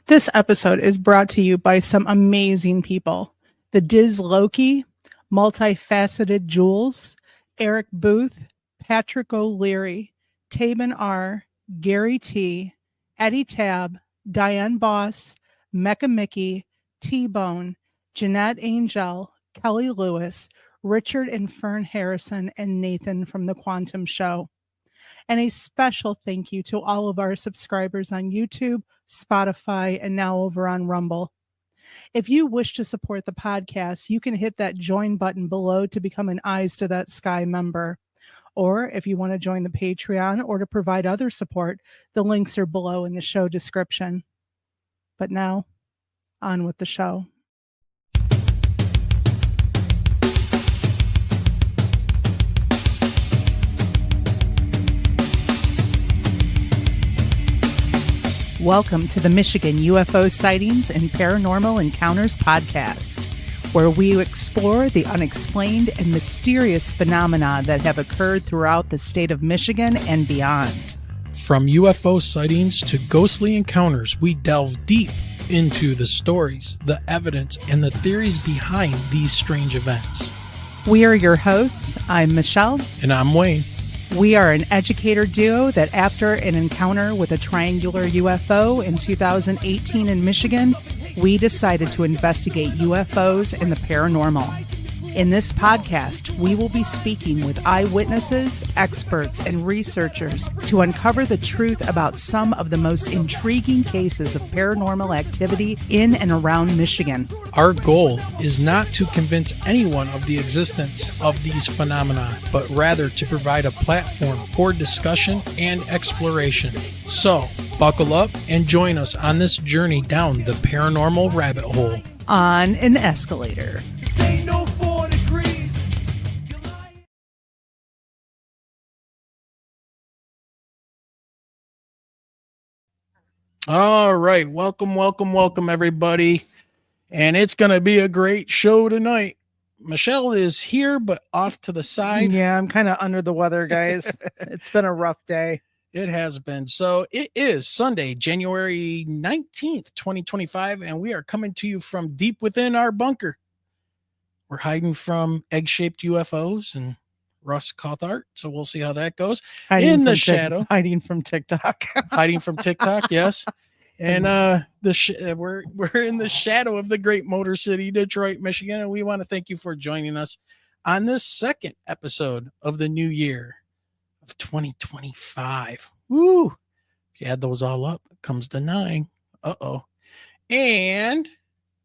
This episode is brought to you by some amazing people. The Diz Loki, Multifaceted Jules, Eric Booth, Patrick O'Leary, Taban R., Gary T., Eddie Tab, Diane Boss, Mecca Mickey, T-Bone, Jeanette Angel, Kelly Lewis, Richard and Fern Harrison, and Nathan from The Quantum Show. And a special thank you to all of our subscribers on YouTube, Spotify, and now over on Rumble. If you wish to support the podcast, you can hit that join button below to become an Eyes to That Sky member. Or if you want to join the Patreon or to provide other support, the links are below in the show description. But now, on with the show. Welcome to the Michigan UFO Sightings and Paranormal Encounters podcast, where we explore the unexplained and mysterious phenomena that have occurred throughout the state of Michigan and beyond. From UFO sightings to ghostly encounters, we delve deep into the stories, the evidence, and the theories behind these strange events. We are your hosts. I'm Michelle. And I'm Wayne. We are an educator duo that after an encounter with a triangular UFO in 2018 in Michigan, we decided to investigate UFOs and the paranormal. In this podcast, we will be speaking with eyewitnesses, experts, and researchers to uncover the truth about some of the most intriguing cases of paranormal activity in and around Michigan. Our goal is not to convince anyone of the existence of these phenomena, but rather to provide a platform for discussion and exploration. So, buckle up and join us on this journey down the paranormal rabbit hole. On an escalator. All right. Welcome, everybody. And it's going to be a great show tonight. Michelle is here, but off to the side. Yeah, I'm kind of under the weather, guys. It's been a rough day. It has been. So it is Sunday, January 19th, 2025, and we are coming to you from deep within our bunker. We're hiding from egg-shaped UFOs and Russ Cawthart, so we'll see how that goes. In the shadow. Hiding from TikTok. Hiding from TikTok, yes. And we're in the shadow of the great Motor City, Detroit, Michigan, and we want to thank you for joining us on this second episode of the new year of 2025. Woo! If you add those all up, it comes to 9. Uh-oh. And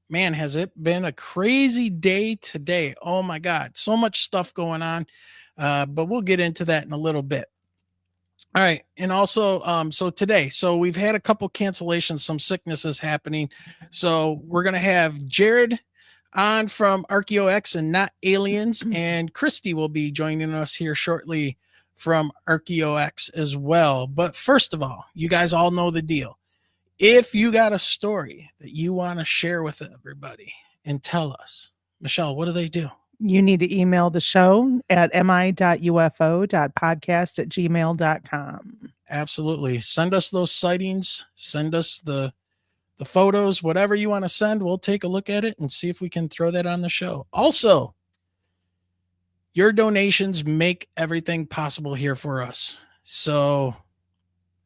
man, has it been a crazy day today. Oh my God, so much stuff going on. But we'll get into that in a little bit. All right. And also, so we've had a couple cancellations, some sicknesses happening. So we're going to have Jared on from RKEO-X and Not Aliens. And Kristi will be joining us here shortly from RKEO-X as well. But first of all, you guys all know the deal. If you got a story that you want to share with everybody and tell us, Michelle, what do they do? You need to email the show at mi.ufo.podcast@gmail.com. Absolutely. Send us those sightings. Send us the photos, whatever you want to send. We'll take a look at it and see if we can throw that on the show. Also, your donations make everything possible here for us. So,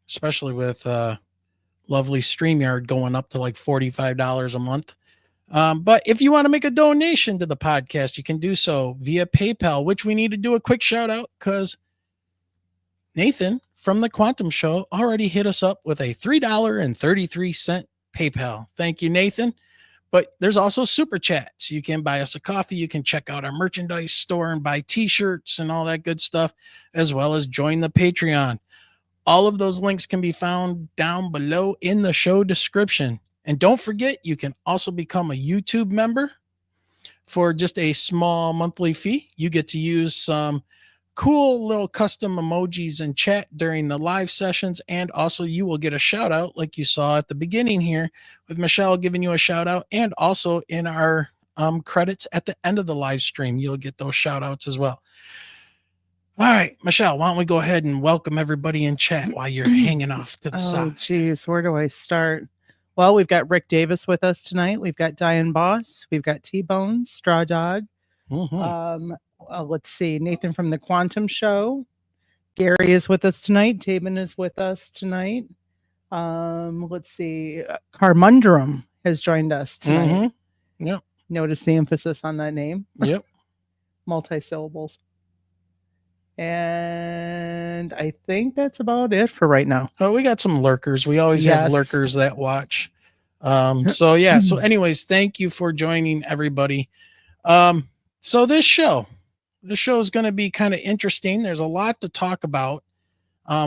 especially with lovely StreamYard going up to like $45 a month. But if you want to make a donation to the podcast, you can do so via PayPal, which we need to do a quick shout out because Nathan from the Quantum Show already hit us up with a $3.33 PayPal. Thank you, Nathan. But there's also super chats. You can buy us a coffee. You can check out our merchandise store and buy t-shirts and all that good stuff, as well as join the Patreon. All of those links can be found down below in the show description. And don't forget, you can also become a YouTube member for just a small monthly fee. You get to use some cool little custom emojis in chat during the live sessions. And also you will get a shout out like you saw at the beginning here with Michelle giving you a shout out. And also in our credits at the end of the live stream, you'll get those shout outs as well. All right, Michelle, why don't we go ahead and welcome everybody in chat while you're hanging off to the side? Oh, geez, where do I start? Well, we've got Rick Davis with us tonight. We've got Diane Boss. We've got T-Bones, Straw Dog. Let's see, Nathan from the Quantum Show. Gary is with us tonight. Tabin is with us tonight. Let's see, Carmundrum has joined us tonight. Yep. Notice the emphasis on that name. Yep. Multi-syllables. And I think that's about it for right now. Oh, we got some lurkers. We always have lurkers that watch. So anyways, thank you for joining, everybody. So this show is going to be kind of interesting. There's a lot to talk about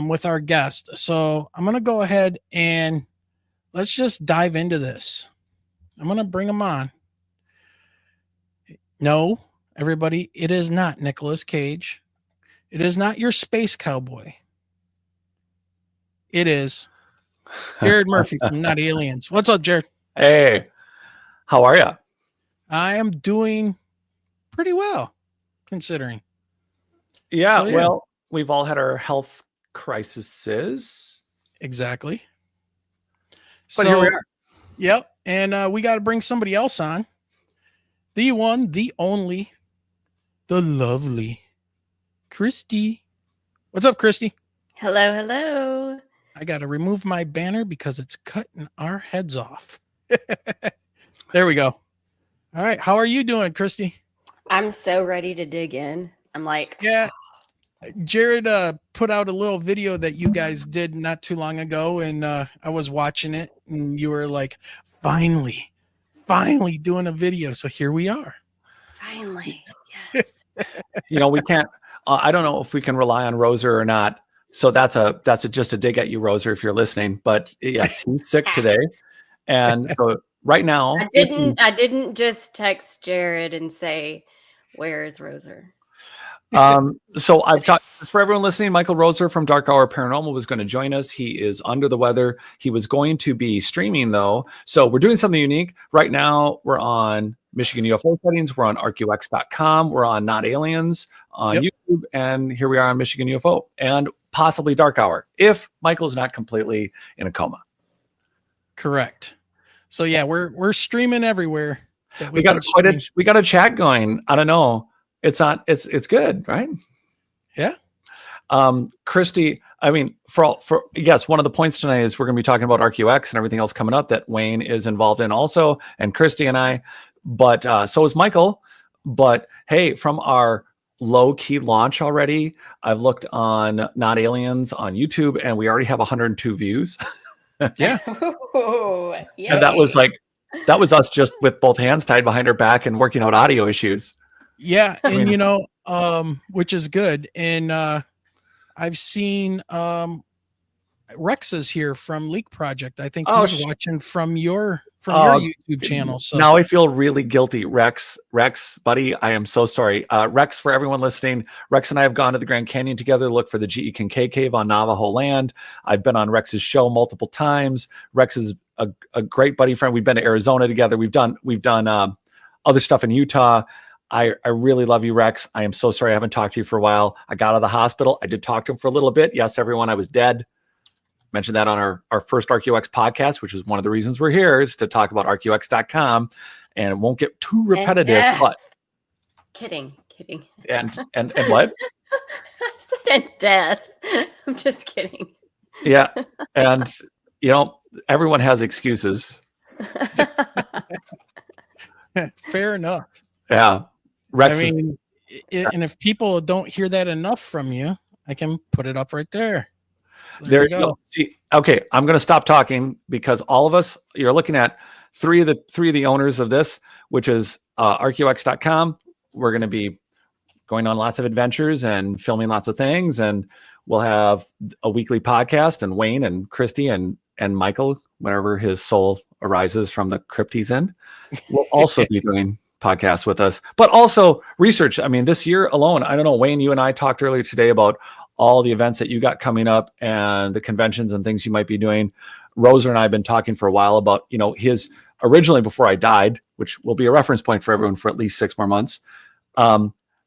with our guest. So I'm going to go ahead and let's just dive into this. I'm going to bring him on. No, everybody, it is not Nicolas Cage. It is not your space cowboy. It is Jared Murphy from Not Aliens. What's up, Jared? Hey, how are you? I am doing pretty well, considering. Yeah, well, we've all had our health crises. Exactly. But here we are. Yep. And we got to bring somebody else on. The one, the only, the lovely Kristi. What's up, Kristi? Hello, hello. I got to remove my banner because it's cutting our heads off. There we go. All right. How are you doing, Kristi? I'm so ready to dig in. I'm like, yeah. Jared put out a little video that you guys did not too long ago, and I was watching it, and you were like, finally doing a video. So here we are. Finally. Yes. We can't, I don't know if we can rely on Roser or not. So that's just a dig at you, Roser, if you're listening. But yes, he's sick today. And so right now, I didn't just text Jared and say, where is Roser? So I've talked for everyone listening. Michael Roser from Dark Hour Paranormal was going to join us. He is under the weather. He was going to be streaming though. So we're doing something unique right now. We're on Michigan UFO Sightings. We're on RKEO-X.com. We're on Not Aliens on YouTube. And here we are on Michigan UFO and possibly Dark Hour if Michael's not completely in a coma. Correct. So yeah, we're streaming everywhere. We got a chat going. I don't know. It's good, right? Yeah. Kristi, I mean, for yes, one of the points tonight is we're going to be talking about RKEO-X and everything else coming up that Wayne is involved in also, and Kristi and I, but so is Michael. But hey, from our low-key launch already, I've looked on Not Aliens on YouTube, and we already have 102 views. Yeah. Ooh, and that was us just with both hands tied behind our back and working out audio issues. Yeah, and which is good. And I've seen Rex is here from Leak Project. I think he's watching from your YouTube channel. So now I feel really guilty. Rex, buddy, I am so sorry. Rex, for everyone listening, Rex and I have gone to the Grand Canyon together, look for the G.E. Kincaid Cave on Navajo land. I've been on Rex's show multiple times. Rex is a great buddy friend. We've been to Arizona together. We've done other stuff in Utah. I really love you, Rex. I am so sorry I haven't talked to you for a while. I got out of the hospital. I did talk to him for a little bit. Yes, everyone, I was dead. Mentioned that on our first RKEO-X podcast, which is one of the reasons we're here, is to talk about RKEO-X.com, and it won't get too repetitive. But kidding. And what? I said death. I'm just kidding. Yeah, and everyone has excuses. Fair enough. Yeah. Rex, and if people don't hear that enough from you, I can put it up right there. So there you go. See, okay, I'm going to stop talking because all of us, you're looking at three of the owners of this, which is RKEO-X.com. We're going to be going on lots of adventures and filming lots of things, and we'll have a weekly podcast. And Wayne and Kristi and Michael, whenever his soul arises from the crypt he's in, will also be doing podcasts with us, but also research. I mean, this year alone, I don't know, Wayne, you and I talked earlier today about all the events that you got coming up and the conventions and things you might be doing. Roser and I have been talking for a while about, his originally Before I Died, which will be a reference point for everyone for at least 6 more months.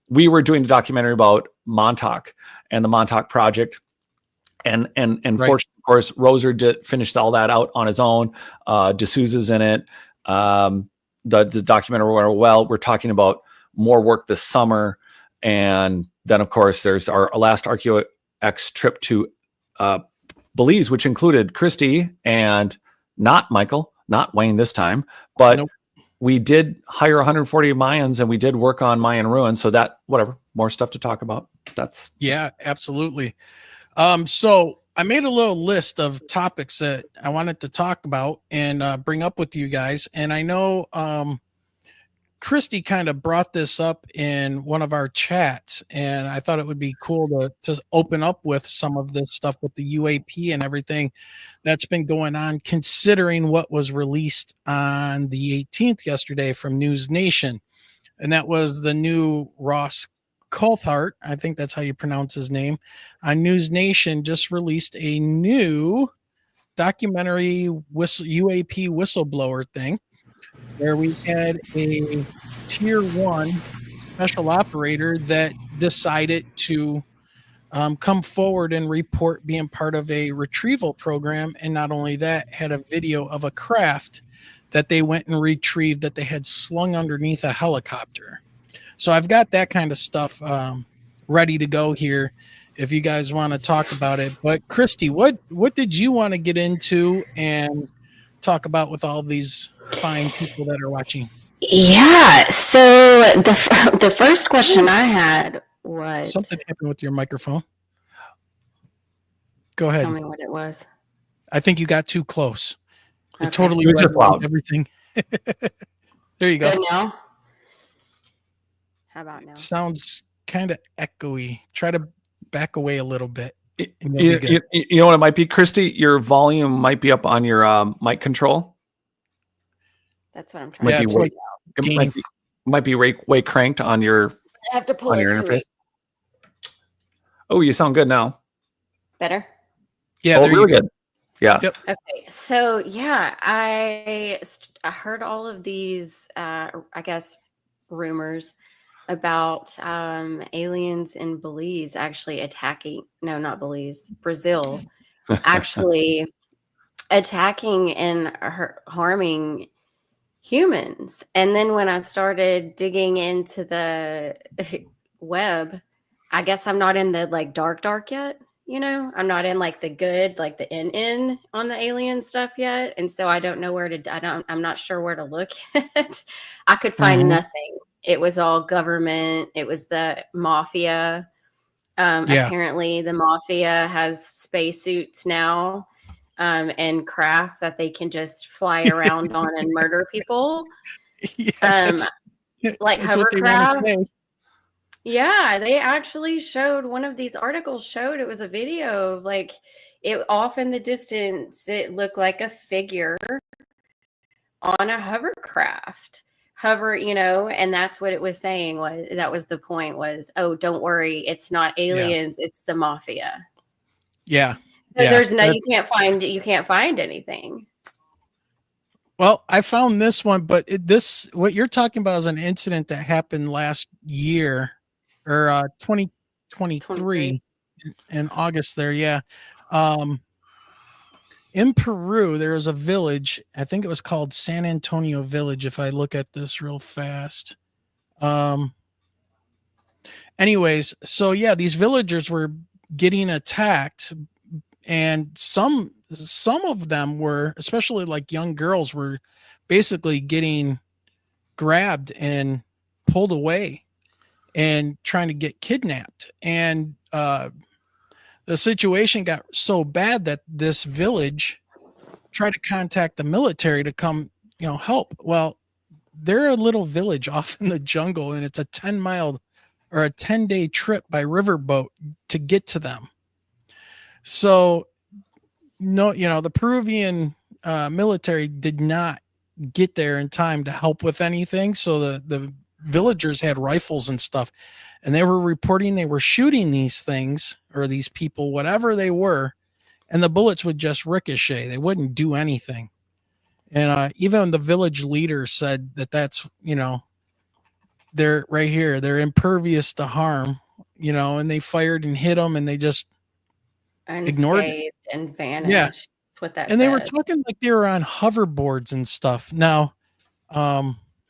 We were doing a documentary about Montauk and the Montauk Project. And Right. fortunately, of course, Roser finished all that out on his own. D'Souza's in it. The documentary went well. We're talking about more work this summer. And then, of course, there's our last RKEO-X trip to Belize, which included Kristi and not Michael, not Wayne this time, but Nope. we did hire 140 Mayans and we did work on Mayan ruins. So that, whatever, more stuff to talk about. Yeah, absolutely. So I made a little list of topics that I wanted to talk about and bring up with you guys. And I know Kristi kind of brought this up in one of our chats, and I thought it would be cool to open up with some of this stuff with the UAP and everything that's been going on, considering what was released on the 18th yesterday from News Nation. And that was the new Ross Coulthart, I think that's how you pronounce his name, on News Nation just released a new documentary UAP whistleblower thing, where we had a tier 1 special operator that decided to come forward and report being part of a retrieval program. And not only that, had a video of a craft that they went and retrieved that they had slung underneath a helicopter. So I've got that kind of stuff ready to go here if you guys want to talk about it. But Kristi, what did you want to get into and talk about with all these fine people that are watching? Yeah. So the first question I had was Something happened with your microphone. Go ahead. Tell me what it was. I think you got too close. It Okay. totally You're just loud. everything. There you go. Good now? How about now? It sounds kind of echoey. Try to back away a little bit. You know what it might be, Kristi? Your volume might be up on your mic control. That's what I'm trying Yeah, to it's do. like It might be way cranked on your I have to pull on it your to interface. me. Oh, you sound good now. Better? Yeah, Oh, there really you go. good. Yeah. Yep. Okay, so yeah, I heard all of these, I guess, rumors about aliens in Belize actually attacking, no, not Belize, Brazil, actually attacking and harming humans. And then when I started digging into the web, I guess I'm not in the like dark yet. You know, I'm not in like the good, like the in on the alien stuff yet. And so I don't know I'm not sure where to look at. I could find nothing. It was all government. It was the mafia. Apparently the mafia has spacesuits now and craft that they can just fly around on and murder people. Yeah, like that's what they want to hovercraft. say. Yeah, they actually showed one of these articles showed it was a video of like it off in the distance. It looked like a figure on a hovercraft. And that's what it was saying that was the point was, oh, don't worry, it's not aliens, it's the mafia. Yeah. So there's you can't find anything. Well, I found this one, but what you're talking about is an incident that happened last year or 2023 in August there. Yeah. In Peru, there was a village. I think it was called San Antonio Village. If I look at this real fast. Anyways, so yeah, these villagers were getting attacked, and some of them were, especially like young girls, were basically getting grabbed and pulled away and trying to get kidnapped. And the situation got so bad that this village tried to contact the military to come, help. Well, they're a little village off in the jungle, and it's a 10-mile or a 10-day trip by riverboat to get to them. So no, the Peruvian military did not get there in time to help with anything. So the villagers had rifles and stuff, and they were reporting they were shooting these things or these people, whatever they were, and the bullets would just ricochet. They wouldn't do anything. And even the village leader said that's, they're right here. They're impervious to harm, and they fired and hit them, and they just ignored it. unscathed and vanished. That's what that And they were said. talking like they were on hoverboards and stuff. Now,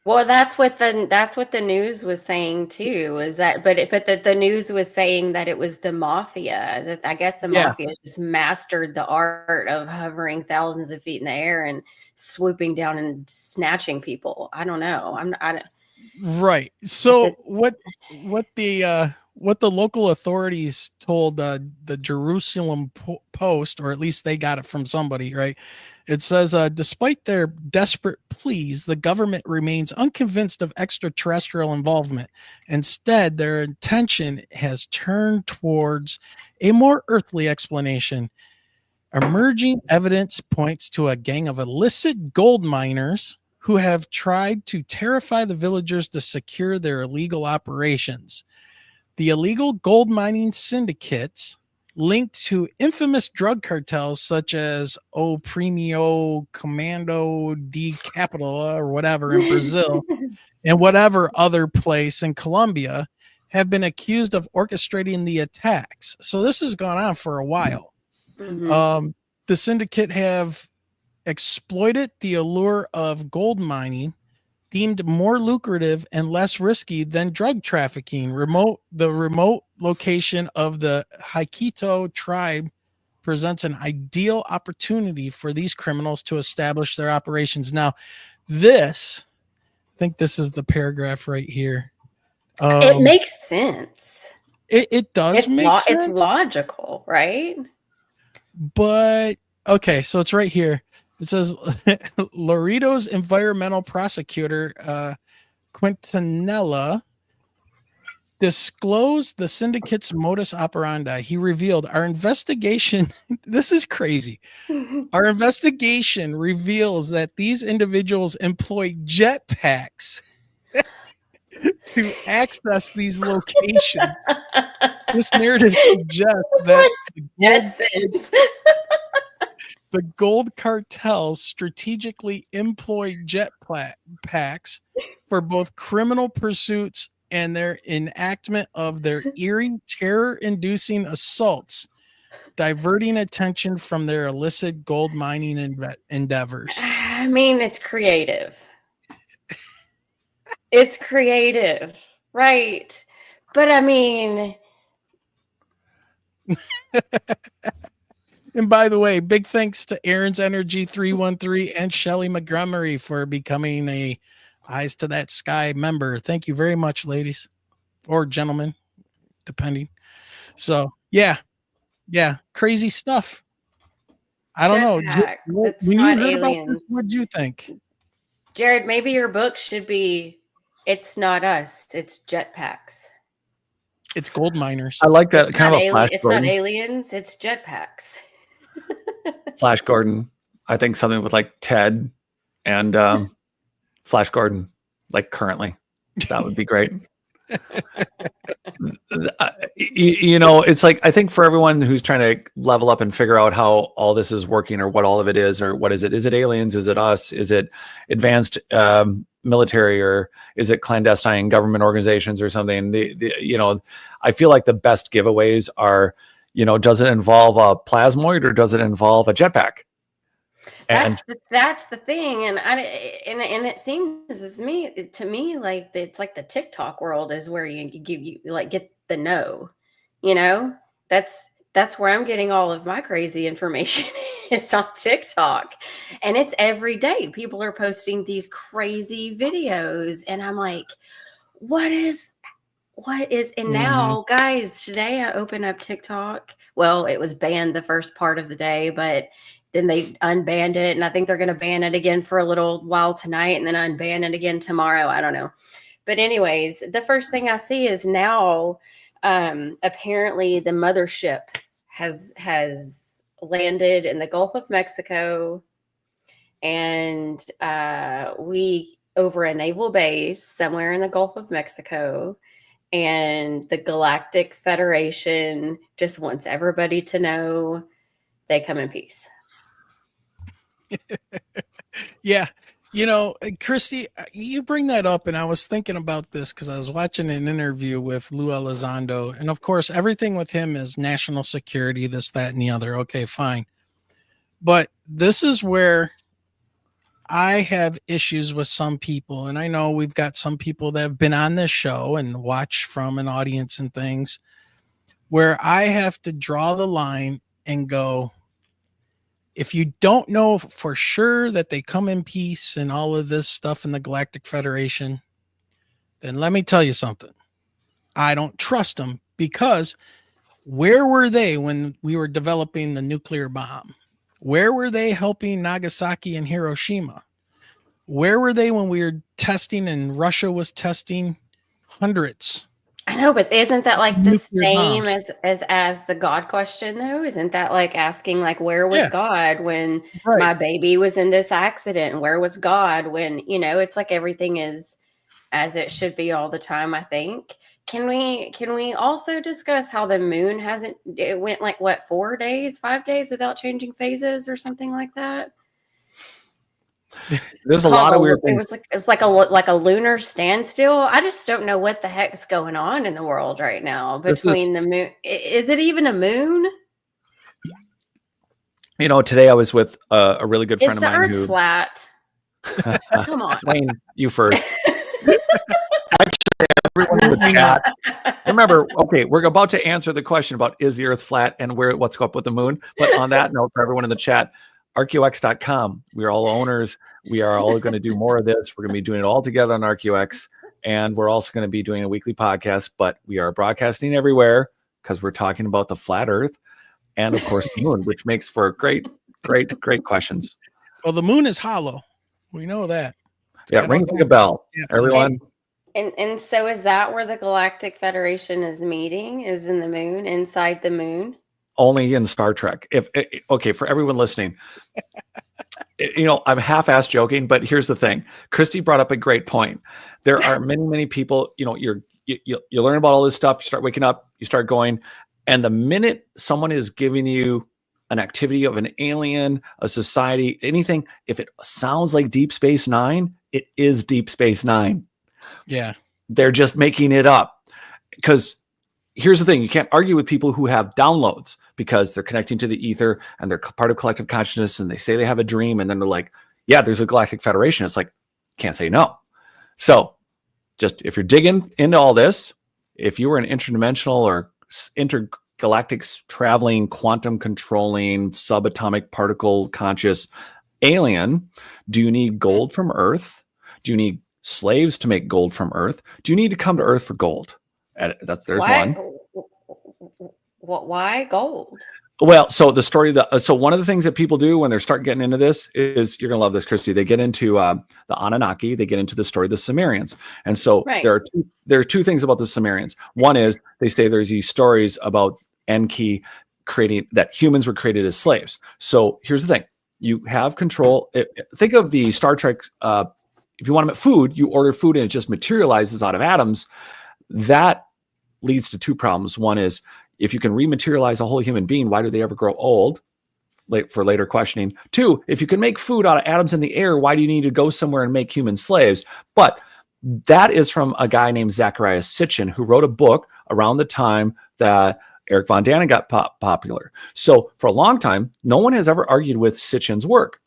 Well, that's what the news was saying too. Is that but the news was saying that it was the mafia. That I guess the Yeah. mafia just mastered the art of hovering thousands of feet in the air and swooping down and snatching people. I don't know. right. So what the local authorities told the Jerusalem Post, or at least they got it from somebody, right? It says, despite their desperate pleas, the government remains unconvinced of extraterrestrial involvement. Instead, their attention has turned towards a more earthly explanation. Emerging evidence points to a gang of illicit gold miners who have tried to terrify the villagers to secure their illegal operations. The illegal gold mining syndicates linked to infamous drug cartels such as O Premio Commando de Capital or whatever in Brazil and whatever other place in Colombia have been accused of orchestrating the attacks. So this has gone on for a while. Mhm. The syndicate have exploited the allure of gold mining, deemed more lucrative and less risky than drug trafficking. The remote location of the Haikito tribe presents an ideal opportunity for these criminals to establish their operations. Now, I think this is the paragraph right here. It makes sense. It does make sense. It's logical, right? But okay, so it's right here. It says Laredo's environmental prosecutor, Quintanilla, disclosed the syndicate's modus operandi. He revealed our investigation. This is crazy. Our investigation reveals that these individuals employ jetpacks to access these locations. This narrative suggests that the gold cartels strategically employ jetpacks for both criminal pursuits and their enactment of their eerie, terror-inducing assaults, diverting attention from their illicit gold mining endeavors. I mean, it's creative. It's creative, right? But I mean, And by the way, big thanks to Aaron's Energy 313 and Shelly Montgomery for becoming a Eyes to That Sky member. Thank you very much, ladies or gentlemen, depending. So, yeah, crazy stuff. I don't know. jetpacks. It's When not you heard about this, aliens. what did you think? Jared, maybe your book should be "It's Not Us, It's Jetpacks." It's gold miners. I like that kind of a Flash It's not Gordon. aliens, it's jetpacks. Flash Gordon. I think something with like Ted and Flash Gordon, like currently. That would be great. You know, it's like, I think for everyone who's trying to level up and figure out how all this is working or what all of it is, or what is it? Is it aliens? Is it us? Is it advanced military, or is it clandestine government organizations or something? You know, I feel like the best giveaways are, you know, does it involve a plasmoid or does it involve a jetpack? And That's the thing, and it seems to me like it's like the TikTok world is where you get the know, you know. That's where I'm getting all of my crazy information is on TikTok, and it's every day. People are posting these crazy videos, and I'm like, what is? And now, guys, today I open up TikTok. Well, it was banned the first part of the day, but then they unbanned it, and I think they're going to ban it again for a little while tonight and then unban it again tomorrow. I don't know. But anyways, the first thing I see is now apparently the mothership has landed in the Gulf of Mexico, and we over a naval base somewhere in the Gulf of Mexico. And the Galactic Federation just wants everybody to know they come in peace. Yeah. You know, Kristi, you bring that up, and I was thinking about this because I was watching an interview with Lou Elizondo, and of course, everything with him is national security, this, that, and the other. Okay, fine. But this is where I have issues with some people, and I know we've got some people that have been on this show and watch from an audience and things, where I have to draw the line and go, if you don't know for sure that they come in peace and all of this stuff in the Galactic Federation, then let me tell you something. I don't trust them, because where were they when we were developing the nuclear bomb? Where were they helping Nagasaki and Hiroshima? Where were they when we were testing and Russia was testing hundreds? I know, but isn't that like the Nuclear same bombs. as the God question though? Isn't that like asking like where was Yeah. God when Right. my baby was in this accident? And where was God when, you know, it's like everything is as it should be all the time, I think. Can we also discuss how the moon it went like what, 4 days, 5 days without changing phases or something like that? There's a lot of weird things. It's like a lunar standstill. I just don't know what the heck's going on in the world right now between the moon. Is it even a moon? You know, today I was with a really good friend of mine Is the Earth flat? Come on, Wayne, you first. Actually, everyone in the chat. Remember, okay, we're about to answer the question about is the Earth flat and what's up with the moon. But on that note, for everyone in the chat, RKEO-X.com. We are all owners. We are all going to do more of this. We're going to be doing it all together on RKEO-X. And we're also going to be doing a weekly podcast, but we are broadcasting everywhere because we're talking about the flat Earth and, of course, the moon, which makes for great questions. Well, the moon is hollow. We know that. Yeah, rings like a bell. Yeah, everyone. And so is that where the Galactic Federation is meeting? Is in the moon, inside the moon? Only in Star Trek. Okay, for everyone listening, you know, I'm half-assed joking, but here's the thing. Kristi brought up a great point. There are many people, you know, you learn about all this stuff, you start waking up, you start going, and the minute someone is giving you an activity of an alien, a society, anything, if it sounds like Deep Space Nine, it is Deep Space Nine. Yeah. They're just making it up. Because here's the thing, you can't argue with people who have downloads because they're connecting to the ether and they're part of collective consciousness and they say they have a dream and then they're like, yeah, there's a Galactic Federation. It's like, can't say no. So just if you're digging into all this, if you were an interdimensional or intergalactic traveling, quantum controlling, subatomic particle conscious alien, do you need gold from Earth? Do you need slaves to make gold from Earth? Do you need to come to Earth for gold? There's one. Why gold? Well, so the story so one of the things that people do when they start getting into this is, you're gonna love this, Kristi. They get into the Anunnaki. They get into the story of the Sumerians, and so there are two things about the Sumerians. One is they say there's these stories about Enki creating that humans were created as slaves. So here's the thing: you have control. Think of the Star Trek. If you want to make food, you order food and it just materializes out of atoms. That leads to two problems. One is, if you can rematerialize a whole human being, why do they ever grow old? For later questioning. Two, if you can make food out of atoms in the air, why do you need to go somewhere and make human slaves? But that is from a guy named Zecharia Sitchin, who wrote a book around the time that Eric von Däniken got popular. So for a long time, no one has ever argued with Sitchin's work.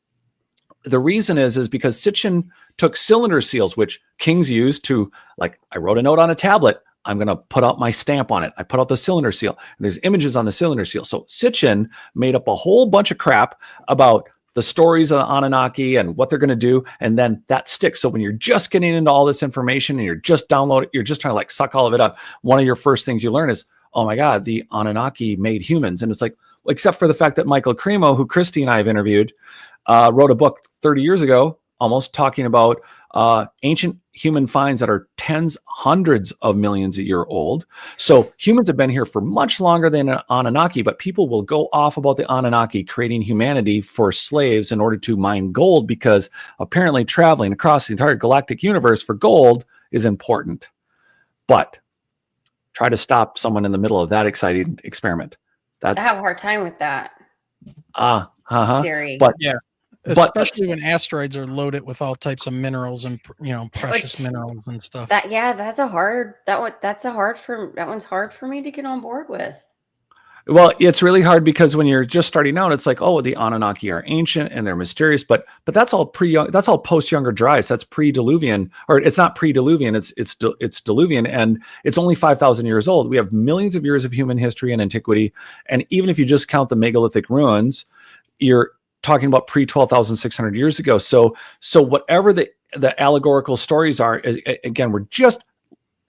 The reason is because Sitchin took cylinder seals, which kings used to, like, I wrote a note on a tablet, I'm going to put out my stamp on it. I put out the cylinder seal, and there's images on the cylinder seal. So Sitchin made up a whole bunch of crap about the stories of the Anunnaki and what they're going to do, and then that sticks. So when you're just getting into all this information and you're just downloading, you're just trying to like suck all of it up, one of your first things you learn is, oh my God, the Anunnaki made humans. And it's like, except for the fact that Michael Cremo, who Kristi and I have interviewed, wrote a book 30 years ago, almost, talking about ancient human finds that are tens, hundreds of millions a year old. So humans have been here for much longer than Anunnaki, but people will go off about the Anunnaki creating humanity for slaves in order to mine gold, because apparently traveling across the entire galactic universe for gold is important. But try to stop someone in the middle of that exciting experiment. I have a hard time with that. Theory. But yeah, especially when asteroids are loaded with all types of minerals and precious minerals and stuff. That's hard for me to get on board with. Well, it's really hard because when you're just starting out, it's like, oh, the Anunnaki are ancient and they're mysterious, but that's all that's all post Younger Dryas. That's pre-Diluvian, or it's not pre-Diluvian. It's Diluvian, and it's only 5,000 years old. We have millions of years of human history and antiquity, and even if you just count the megalithic ruins, you're talking about pre 12,600 years ago. So whatever the allegorical stories are, again, we're just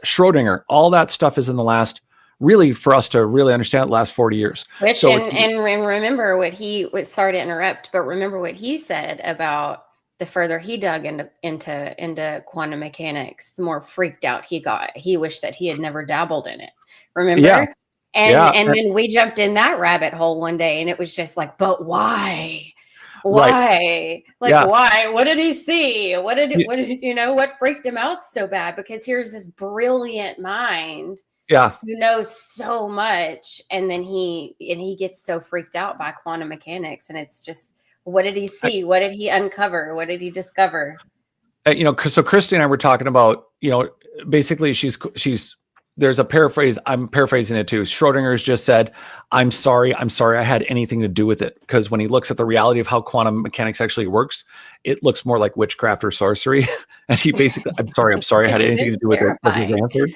Schrodinger. All that stuff is in the last. Really, for us to really understand the last 40 years. And remember what sorry to interrupt, but remember what he said about the further he dug into quantum mechanics, the more freaked out he got. He wished that he had never dabbled in it. Remember? Yeah. And then we jumped in that rabbit hole one day, and it was just like, but why? Why? Right. Why? What did he see? What freaked him out so bad? Because here's this brilliant mind. Yeah, who knows so much, and then he gets so freaked out by quantum mechanics, and it's just, what did he see? What did he uncover? What did he discover? So Kristi and I were talking about, basically there's a paraphrase. I'm paraphrasing it too. Schrodinger's just said, I'm sorry I had anything to do with it. Because when he looks at the reality of how quantum mechanics actually works, it looks more like witchcraft or sorcery. And he basically, I'm sorry I had anything to do with it. Was his answer.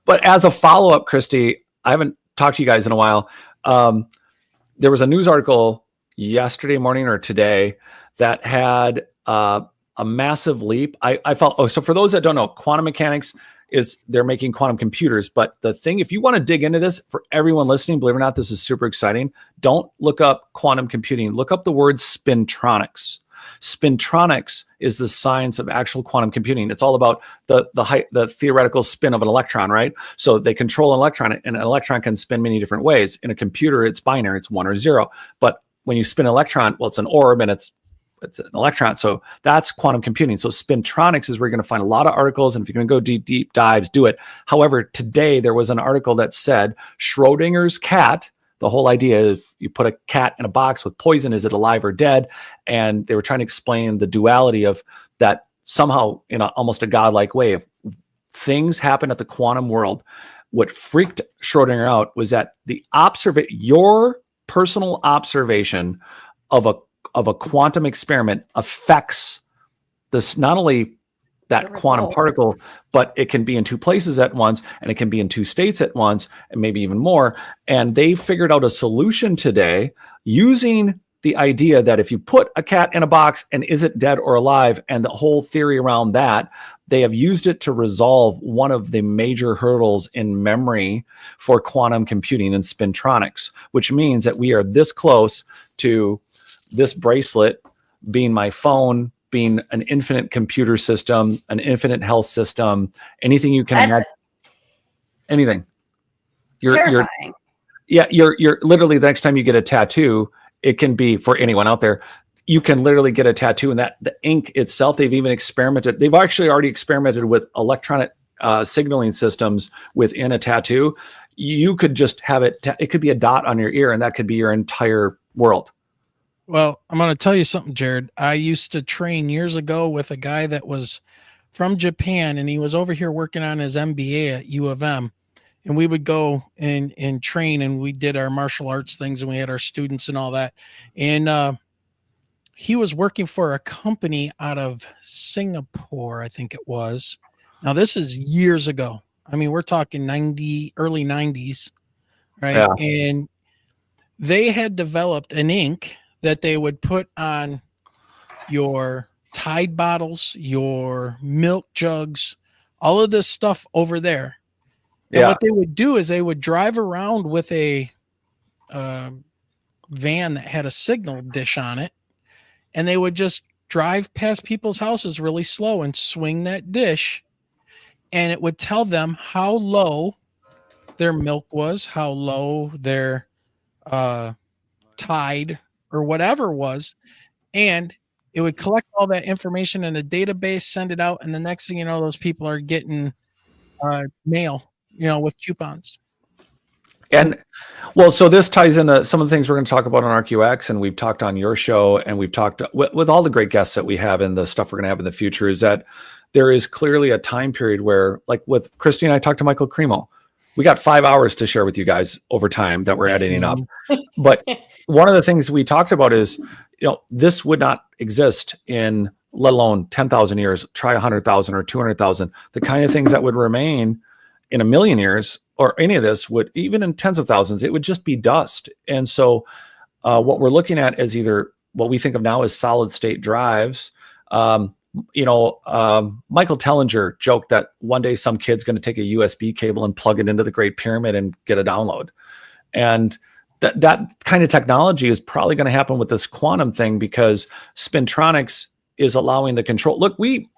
But as a follow-up, Kristi, I haven't talked to you guys in a while. There was a news article yesterday morning or today that had a massive leap. I felt, so for those that don't know, quantum mechanics is they're making quantum computers. But the thing, if you want to dig into this, for everyone listening, believe it or not, this is super exciting. Don't look up quantum computing. Look up the word spintronics. Spintronics is the science of actual quantum computing. It's all about the theoretical spin of an electron, right? So they control an electron, and an electron can spin many different ways. In a computer, it's binary, it's 1 or 0. But when you spin an electron, well, it's an orb and it's an electron. So that's quantum computing. So spintronics is where you're going to find a lot of articles. And if you're going to go deep dives, do it. However, today there was an article that said Schrodinger's cat. The whole idea is you put a cat in a box with poison, is it alive or dead? And they were trying to explain the duality of that somehow in almost a godlike way. If things happen at the quantum world, what freaked Schrodinger out was that your personal observation of a quantum experiment affects this, not only that quantum particle, but it can be in 2 places at once, and it can be in 2 states at once, and maybe even more. And they figured out a solution today using the idea that if you put a cat in a box and is it dead or alive, and the whole theory around that, they have used it to resolve one of the major hurdles in memory for quantum computing and spintronics, which means that we are this close to this bracelet being my phone, being an infinite computer system, an infinite health system, anything you can imagine, anything. You're literally, the next time you get a tattoo, it can be, for anyone out there, you can literally get a tattoo, and that the ink itself, they've actually already experimented with electronic signaling systems within a tattoo. You could just have it could be a dot on your ear, and that could be your entire world. Well, I'm going to tell you something, Jared. I used to train years ago with a guy that was from Japan, and he was over here working on his MBA at U of M. And we would go and train, and we did our martial arts things, and we had our students and all that. And he was working for a company out of Singapore, I think it was. Now, this is years ago. I mean, we're talking early 90s, right? Yeah. And they had developed an ink that they would put on your Tide bottles, your milk jugs, all of this stuff over there. And what they would do is they would drive around with a van that had a signal dish on it, and they would just drive past people's houses really slow and swing that dish, and it would tell them how low their milk was, how low their Tide or whatever was, and it would collect all that information in a database, send it out, and the next thing you know, those people are getting mail, with coupons. And well, so this ties into some of the things we're going to talk about on RKEO-X, and we've talked on your show, and we've talked with all the great guests that we have and the stuff we're going to have in the future, is that there is clearly a time period where, like with Kristi and I talked to Michael Cremo, we got 5 hours to share with you guys over time that we're editing up. But one of the things we talked about is, this would not exist in, let alone 10,000 years, try 100,000 or 200,000. The kind of things that would remain in a million years, or any of this would, even in tens of thousands, it would just be dust. And so what we're looking at is either what we think of now as solid state drives. Michael Tellinger joked that one day some kid's going to take a USB cable and plug it into the Great Pyramid and get a download. And that kind of technology is probably going to happen with this quantum thing, because spintronics is allowing the control. Look, we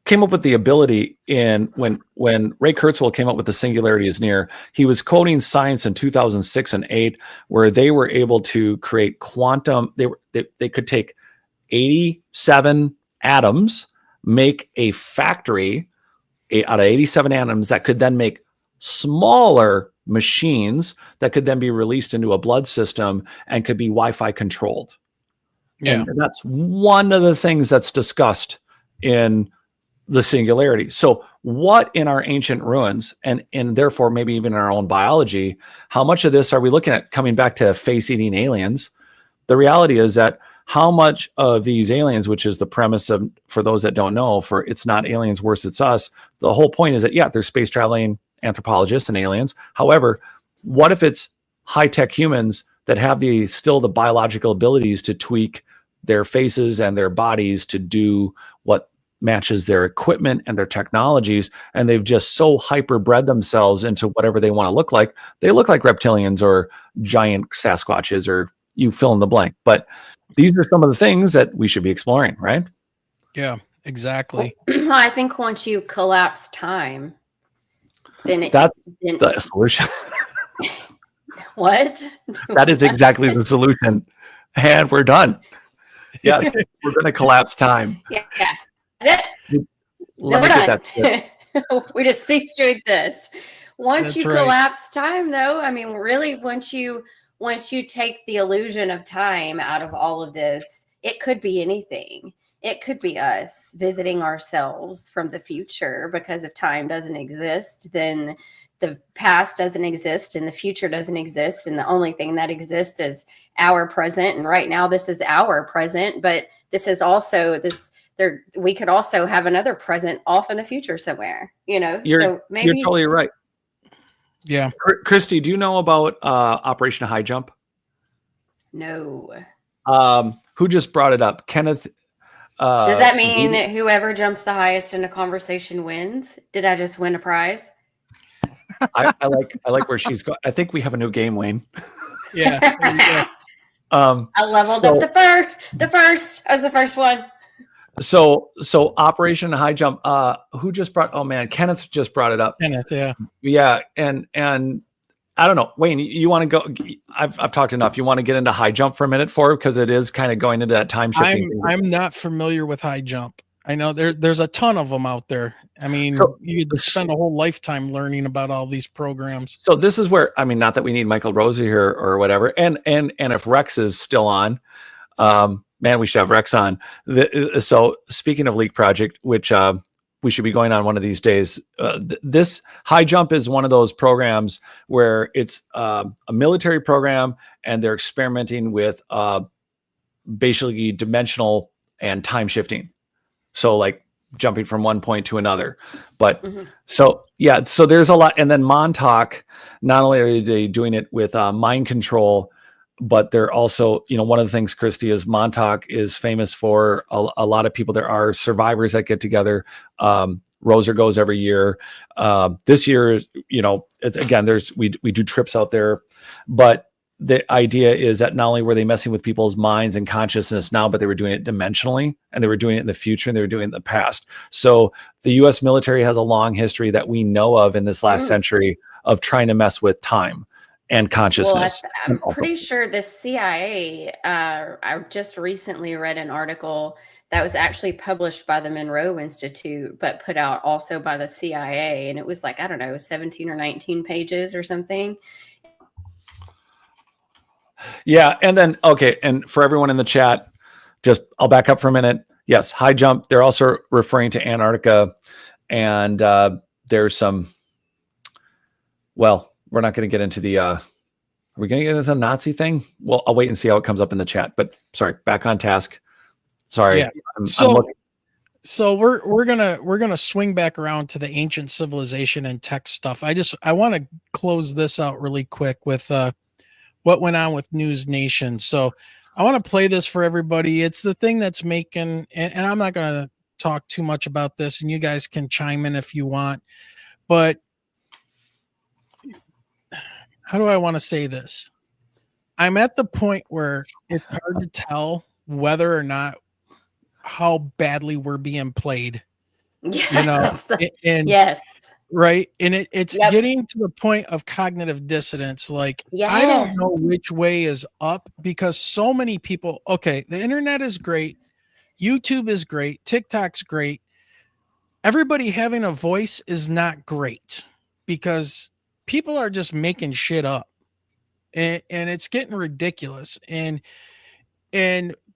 came up with the ability when Ray Kurzweil came up with the singularity is near. He was quoting science in 2006 and 8, where they were able to create quantum. They could take 87 atoms, make a factory out of 87 atoms that could then make smaller machines that could then be released into a blood system and could be Wi-Fi controlled. Yeah. And that's one of the things that's discussed in the singularity. So what in our ancient ruins, and therefore maybe even in our own biology, how much of this are we looking at coming back to face-eating aliens? The reality is that how much of these aliens, which is the premise of, for those that don't know, for it's not aliens worse, it's us. The whole point is that, yeah, there's space traveling anthropologists and aliens. However, what if it's high-tech humans that have still the biological abilities to tweak their faces and their bodies to do what matches their equipment and their technologies, and they've just so hyper-bred themselves into whatever they want to look like. They look like reptilians or giant Sasquatches, or you fill in the blank. But these are some of the things that we should be exploring, right? Yeah, exactly. I think once you collapse time, then that's the solution. What? That is exactly the solution. And we're done. Yes, we're going to collapse time. Yeah. That's it. Let me get that. We just cease to exist. Once That's you right. collapse time, though, I mean, really, once you take the illusion of time out of all of this, it could be anything. It could be us visiting ourselves from the future, because if time doesn't exist, then the past doesn't exist and the future doesn't exist. And the only thing that exists is our present. And right now, this is our present, but this is also this. We could also have another present off in the future somewhere, You're totally right. Yeah. Kristi, do you know about Operation High Jump? No. Who just brought it up? Kenneth. Does that mean whoever jumps the highest in a conversation wins? Did I just win a prize? I like where she's going. I think we have a new game, Wayne. Yeah. I leveled up the first. I was the first one. So Operation High Jump. Who just brought? Oh man, Kenneth just brought it up. Kenneth, yeah. Yeah, and I don't know, Wayne. You want to go? I've talked enough. You want to get into High Jump for a minute, because it is kind of going into that time shifting. I'm not familiar with High Jump. I know there's a ton of them out there. I mean, you could spend a whole lifetime learning about all these programs. So this is where, I mean, not that we need Michael Rosa here or whatever, and if Rex is still on, man, we should have Rex on. So speaking of Leak Project, which we should be going on one of these days, this High Jump is one of those programs where it's a military program, and they're experimenting with basically dimensional and time shifting. So like jumping from one point to another. But so there's a lot. And then Montauk, not only are they doing it with mind control, but they're also, one of the things, Kristi, is Montauk is famous for a lot of people. There are survivors that get together. Roser goes every year. This year, it's again, we do trips out there, but the idea is that not only were they messing with people's minds and consciousness now, but they were doing it dimensionally, and they were doing it in the future, and they were doing it in the past. So the U.S. military has a long history that we know of in this last century of trying to mess with time and consciousness. Well, I'm pretty sure the CIA, I just recently read an article that was actually published by the Monroe Institute, but put out also by the CIA. And it was like, I don't know, 17 or 19 pages or something. Yeah. And then, okay. And for everyone in the chat, I'll back up for a minute. Yes. High jump. They're also referring to Antarctica. And there's some, well, we're not going to get into the, are we going to get into the Nazi thing? Well, I'll wait and see how it comes up in the chat, but sorry, back on task. Sorry. Yeah. So we're gonna swing back around to the ancient civilization and tech stuff. I want to close this out really quick with what went on with News Nation. So I want to play this for everybody. It's the thing that's making, and I'm not gonna talk too much about this, and you guys can chime in if you want. But how do I want to say this? I'm at the point where it's hard to tell whether or not how badly we're being played. Yeah, And yes, right. And it's Yep. getting to the point of cognitive dissonance. Like, yes. I don't know which way is up because so many people, okay, the internet is great. YouTube is great. TikTok's great. Everybody having a voice is not great because people are just making shit up. And it's getting ridiculous. And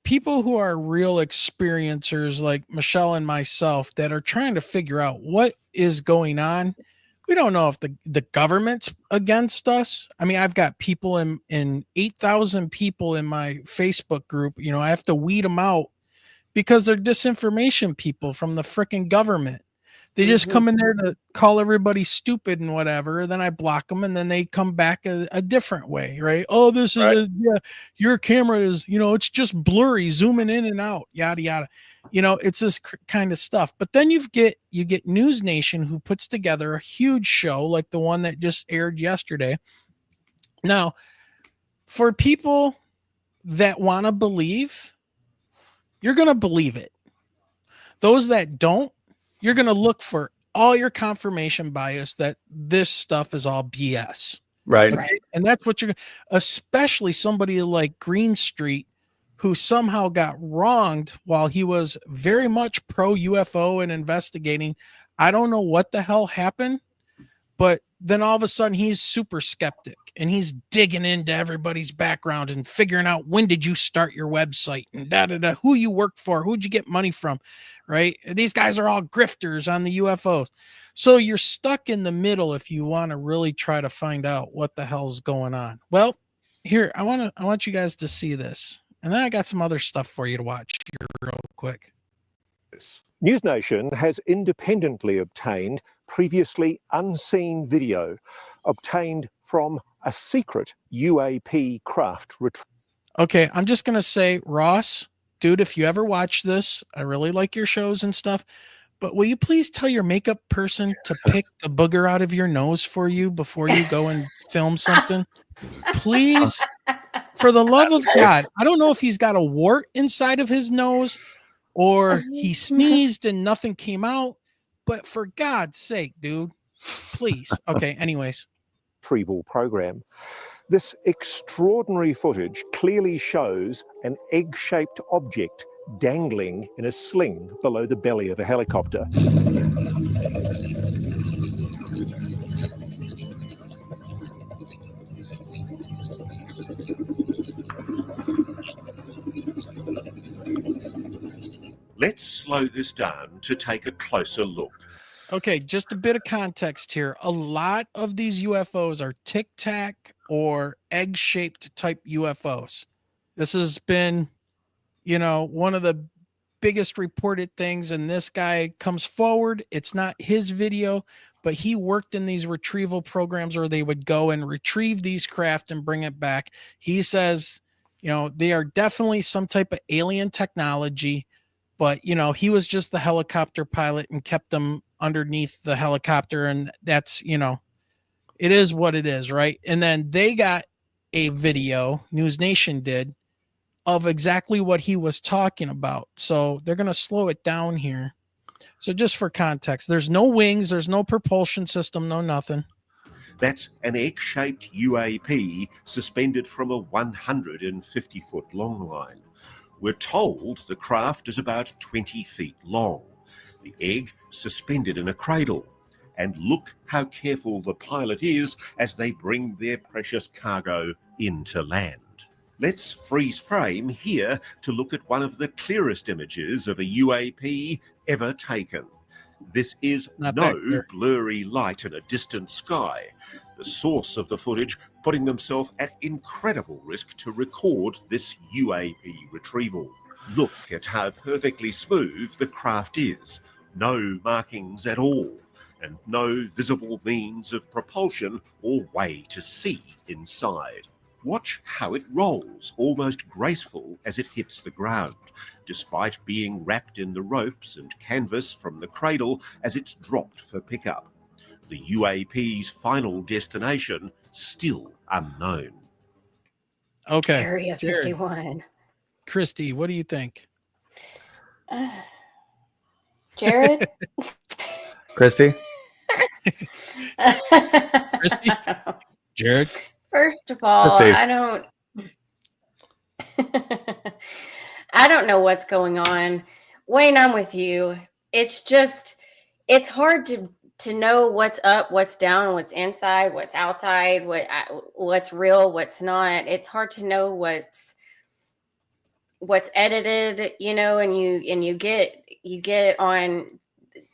people who are real experiencers like Michelle and myself that are trying to figure out what is going on. We don't know if the government's against us. I mean, I've got people in 8,000 people in my Facebook group. You know, I have to weed them out because they're disinformation people from the freaking government. They just come in there to call everybody stupid and whatever. Then I block them and then they come back a different way, right? Oh, this is, your camera is, it's just blurry, zooming in and out, yada, yada. It's this kind of stuff. But then you get News Nation, who puts together a huge show like the one that just aired yesterday. Now, for people that want to believe, you're going to believe it. Those that don't, you're going to look for all your confirmation bias that this stuff is all BS. Right. Okay? And that's what especially somebody like Green Street, who somehow got wronged while he was very much pro UFO and investigating. I don't know what the hell happened, but then all of a sudden he's super skeptic and he's digging into everybody's background and figuring out when did you start your website and who you worked for, who'd you get money from, right? These guys are all grifters on the UFOs. So you're stuck in the middle if you want to really try to find out what the hell's going on. Well, here, I want you guys to see this. And then I got some other stuff for you to watch here real quick. News Nation has independently obtained previously unseen video obtained from a secret UAP craft retrieval. Okay, I'm just going to say, Ross, dude, if you ever watch this, I really like your shows and stuff, but will you please tell your makeup person to pick the booger out of your nose for you before you go and film something? Please, for the love of God. I don't know if he's got a wart inside of his nose or he sneezed and nothing came out, but for God's sake, dude, please. Okay, anyways. Retrieval program. This extraordinary footage clearly shows an egg-shaped object dangling in a sling below the belly of a helicopter. Let's slow this down to take a closer look. Okay, just a bit of context here. A lot of these UFOs are Tic Tac or egg-shaped type UFOs. This has been, one of the biggest reported things, and this guy comes forward. It's not his video, but he worked in these retrieval programs where they would go and retrieve these craft and bring it back. He says, they are definitely some type of alien technology, but, he was just the helicopter pilot and kept them underneath the helicopter. And that's, it is what it is. Right. And then they got a video, News Nation did, of exactly what he was talking about. So they're going to slow it down here. So just for context, there's no wings, there's no propulsion system, no nothing. That's an egg-shaped UAP suspended from a 150-foot long line. We're told the craft is about 20 feet long. The egg suspended in a cradle. And look how careful the pilot is as they bring their precious cargo into land. Let's freeze frame here to look at one of the clearest images of a UAP ever taken. This is Not no that clear. blurry light in a distant sky. The source of the footage putting themselves at incredible risk to record this UAP retrieval. Look at how perfectly smooth the craft is. No markings at all, and no visible means of propulsion or way to see inside. Watch how it rolls, almost graceful as it hits the ground, despite being wrapped in the ropes and canvas from the cradle as it's dropped for pickup. The UAP's final destination still unknown. Okay. Area Jared, 51. Kristi, what do you think? Jared? Christy? Kristi? Jared? First of all, Kristi. I don't know what's going on. Wayne, I'm with you. It's just, it's hard to know what's up, what's down, what's inside, what's outside, what's real, what's not. It's hard to know what's edited, you know, and you get on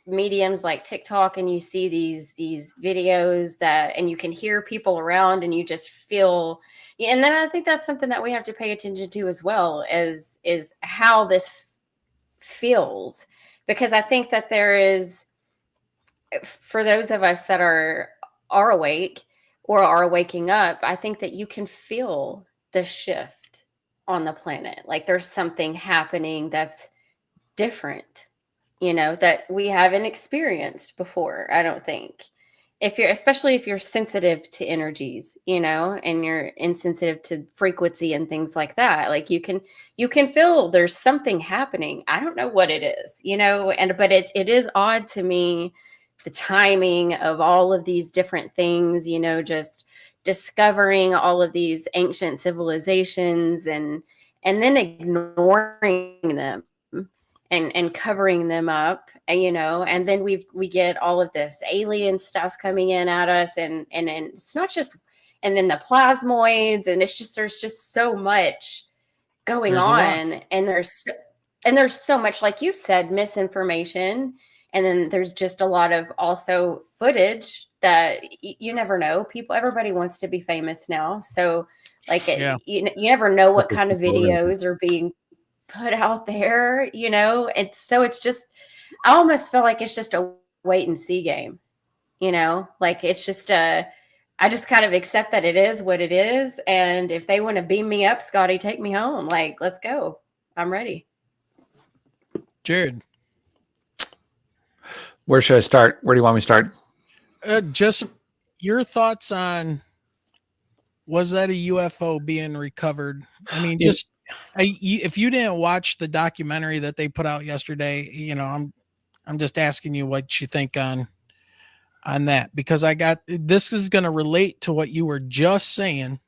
mediums like TikTok and you see these videos and you can hear people around and you just feel. And then I think that's something that we have to pay attention to as well, is how this feels, because I think that there is, for those of us that are awake or are waking up, I think that you can feel the shift on the planet. Like there's something happening that's different, you know, that we haven't experienced before. I don't think, especially if you're sensitive to energies, you know, and you're insensitive to frequency and things like that. Like you can feel there's something happening. I don't know what it is, you know, but it is odd to me, the timing of all of these different things, you know, just discovering all of these ancient civilizations and then ignoring them and covering them up, and, you know, and then we get all of this alien stuff coming in at us, and it's not just, and then the plasmoids, and there's just so much going on, and there's so much, like you said, misinformation. And then there's just a lot of also footage that you never know. Everybody wants to be famous now. So like, you never know what kind of videos are being put out there, you know? It's just, I almost feel like it's just a wait and see game, you know? Like it's just I just kind of accept that it is what it is. And if they want to beam me up, Scotty, take me home. Like, let's go. I'm ready. Jared. Where should I start? Where do you want me to start? Just your thoughts on, was that a UFO being recovered? I mean, if you didn't watch the documentary that they put out yesterday, you know, I'm just asking you what you think on that, because this is going to relate to what you were just saying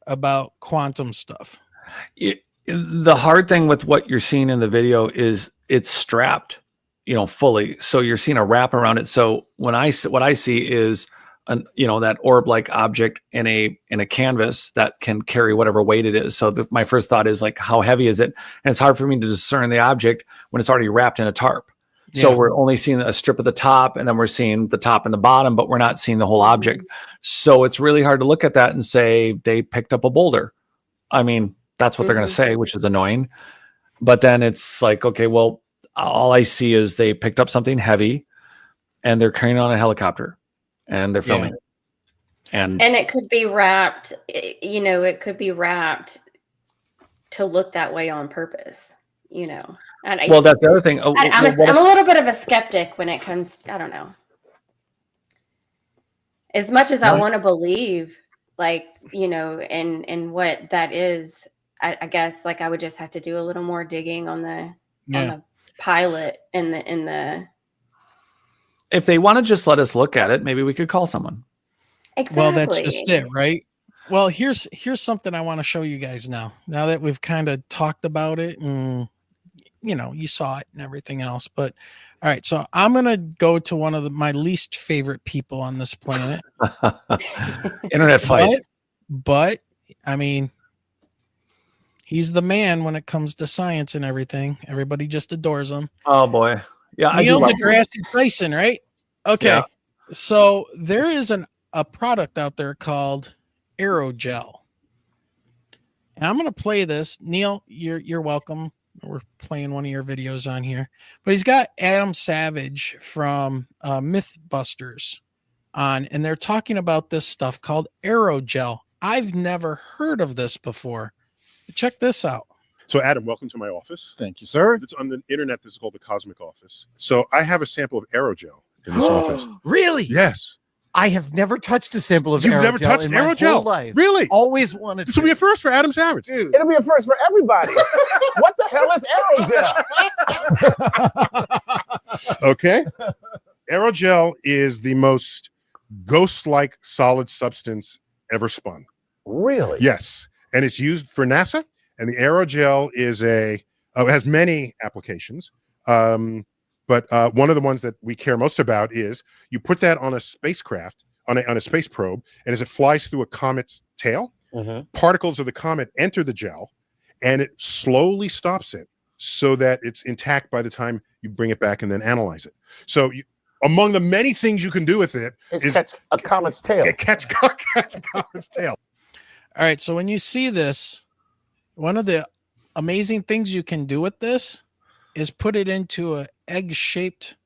about quantum stuff. The hard thing with what you're seeing in the video is it's strapped, you know, fully. So you're seeing a wrap around it. So what I see is that orb-like object in a canvas that can carry whatever weight it is. So my first thought is like, how heavy is it? And it's hard for me to discern the object when it's already wrapped in a tarp. Yeah. So we're only seeing a strip of the top, and then we're seeing the top and the bottom, but we're not seeing the whole object. So it's really hard to look at that and say they picked up a boulder. I mean, that's what they're going to say, which is annoying. But then it's like, okay, well, all I see is they picked up something heavy and they're carrying it on a helicopter and they're filming it. And it could be wrapped, you know, it could be wrapped to look that way on purpose, you know. And well, that's the other thing. I'm a little bit of a skeptic when it comes, I don't know. As much as I want to believe, like, you know, and what that is, I guess, like, I would just have to do a little more digging on the pilot and the if they want to just let us look at it, maybe we could call someone. Exactly. Well, that's just it, right? Well, here's something I want to show you guys now that we've kind of talked about it, and you know, you saw it and everything else. But all right, so I'm gonna go to one of my least favorite people on this planet. Internet fight. But I mean, He's the man when it comes to science and everything. Everybody just adores him. Oh boy. Yeah, I do Neil like deGrasse Tyson, right? Okay. Yeah. So there is a product out there called aerogel. And I'm going to play this. Neil, you're welcome. We're playing one of your videos on here. But he's got Adam Savage from Mythbusters on, and they're talking about this stuff called aerogel. I've never heard of this before. Check this out. So, Adam, welcome to my office. Thank you, sir. It's on the internet. This is called the Cosmic Office. So, I have a sample of aerogel in this office. Really? Yes. I have never touched a sample of You've aerogel never touched in my aerogel? whole life. Really? Always wanted This to. will be a first for Adam Savage. Dude. It'll be a first for everybody. What the hell is aerogel? Okay. Aerogel is the most ghost-like solid substance ever spun. Really? Yes. And it's used for NASA. And the aerogel is has many applications. But one of the ones that we care most about is you put that on a spacecraft, on a space probe, and as it flies through a comet's tail, particles of the comet enter the gel, and it slowly stops it so that it's intact by the time you bring it back and then analyze it. So among the many things you can do with it It's is catch a comet's tail. catch a comet's tail. All right. So when you see this, one of the amazing things you can do with this is put it into an egg-shaped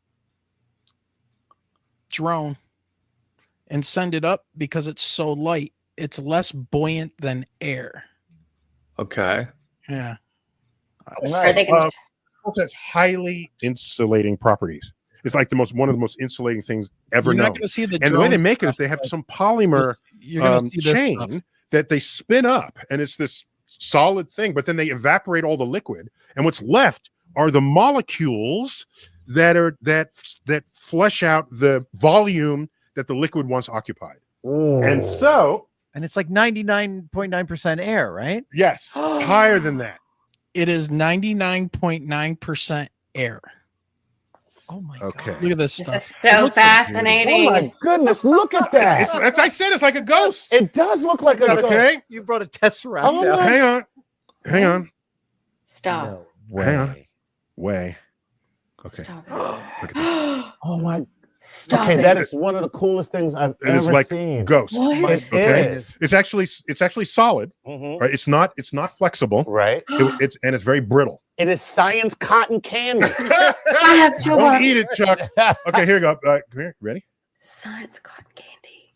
drone and send it up because it's so light. It's less buoyant than air. Okay. Yeah. Are they gonna- Also has highly insulating properties. It's like one of the most insulating things ever You're known. not going to see the And the way they drones make it is stuff, they have but some polymer you're going to see this chain stuff. that they spin up, and it's this solid thing, but then they evaporate all the liquid, and what's left are the molecules that flesh out the volume that the liquid once occupied. And so, And it's like 99.9% air, right? yes, higher than that. It is 99.9% air. Oh my Okay. god. Look at this This stuff. is so fascinating. Oh my goodness, look at that. As I said, it's like a ghost. It does look like a ghost. Okay, You brought a tesseract Oh out. my- hang on. Stop. Hang on. Way. Okay. Stop it. Look at that. Oh my. Stop Okay, it. that is one of the coolest things I've It is ever like seen. ghost. What? It Okay. is. It's actually solid. Mhm. Right? It's not flexible. Right. It's very brittle. It is science cotton candy. I have two Don't words. eat it, Chuck. Okay, here you go. Come here. Ready? Science cotton candy.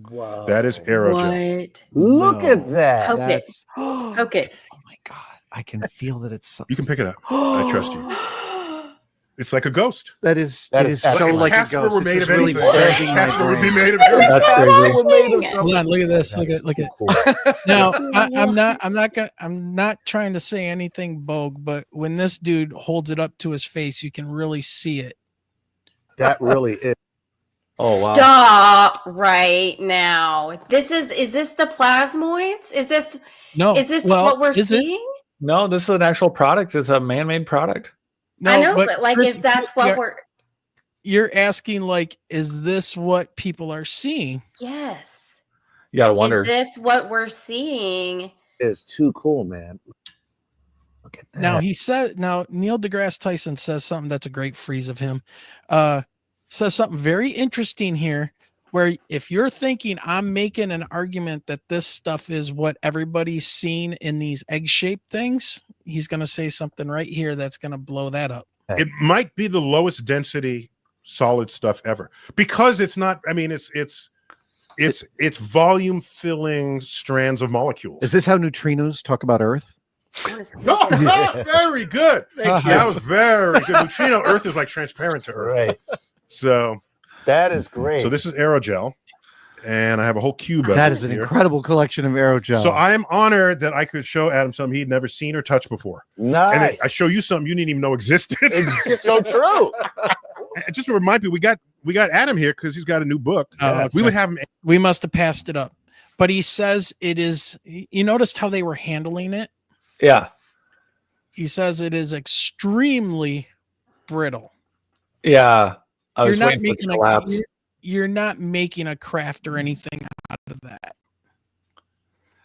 Wow. That is aerogel. What? Look No. at that. Poke it. That's Poke it. Oh my god. I can feel that it's so, You can pick it up. I trust you. It's like a ghost. that is That it is is so excellent. like a Casper ghost. were It's made just of really anything. bugging my Casper would be brain. made of aerogel. That's crazy. We're made of Hold Hold on, look at this. That Look is at cool. now. I'm not trying to say anything bogue, but when this dude holds it up to his face, you can really see it. That really is. Oh, wow. Stop right now. Is this the plasmoids? Is this No, what we're is it? seeing? No, this is an actual product. It's a man-made product. No, I know, but like, Chris, is that what we're? you're asking? Like, is this what people are seeing? Yes. You gotta wonder. Is this what we're seeing? It's too cool, man. Look at that. Now Neil deGrasse Tyson says something that's a great phrase of him. Says something very interesting here, where if you're thinking I'm making an argument that this stuff is what everybody's seen in these egg-shaped things, he's going to say something right here that's going to blow that up. It might be the lowest density solid stuff ever because it's not. I mean, it's volume filling strands of molecules. Is this how neutrinos talk about Earth? Oh, very good. Thank That was very good. Neutrino Earth is like transparent to Earth. Right. So That is great. this is aerogel, and I have a whole cube of That it is an here. incredible collection of aerogel. So I am honored that I could show Adam something he'd never seen or touched before. Nice. And I show you something you didn't even know existed. It's so true. And just to remind you, we got Adam here because he's got a new book. Oh, We would have him. We must have passed it up, but he says it is. You noticed how they were handling it? Yeah. He says it is extremely brittle. Yeah. I was You're not waiting for it to making collapse. you're not making a craft or anything out of that.